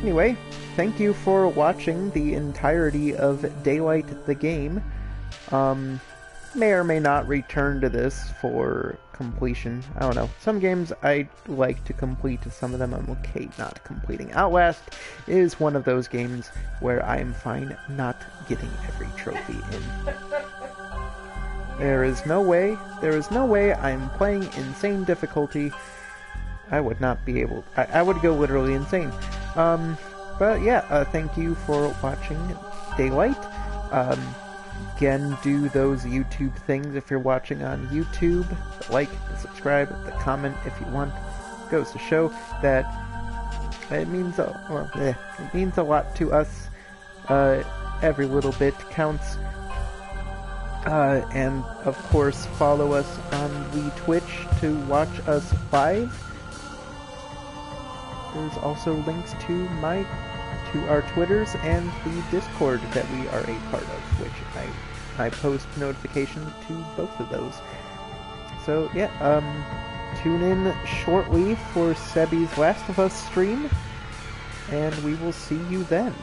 Anyway, thank you for watching the entirety of Daylight the game. May or may not return to this for completion. I don't know. Some games I like to complete, some of them I'm okay not completing. Outlast is one of those games where I'm fine not getting every trophy in. There is no way I'm playing insane difficulty. I would not be able, I would go literally insane. But yeah, thank you for watching Daylight. Again, do those YouTube things if you're watching on YouTube. The like, the subscribe, the comment if you want. It goes to show that it means a lot to us. Every little bit counts. And of course, follow us on the Twitch to watch us live. There's also links to our Twitters and the Discord that we are a part of, which I post notifications to both of those. So yeah, tune in shortly for Sebi's Last of Us stream, and we will see you then.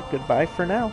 Goodbye for now.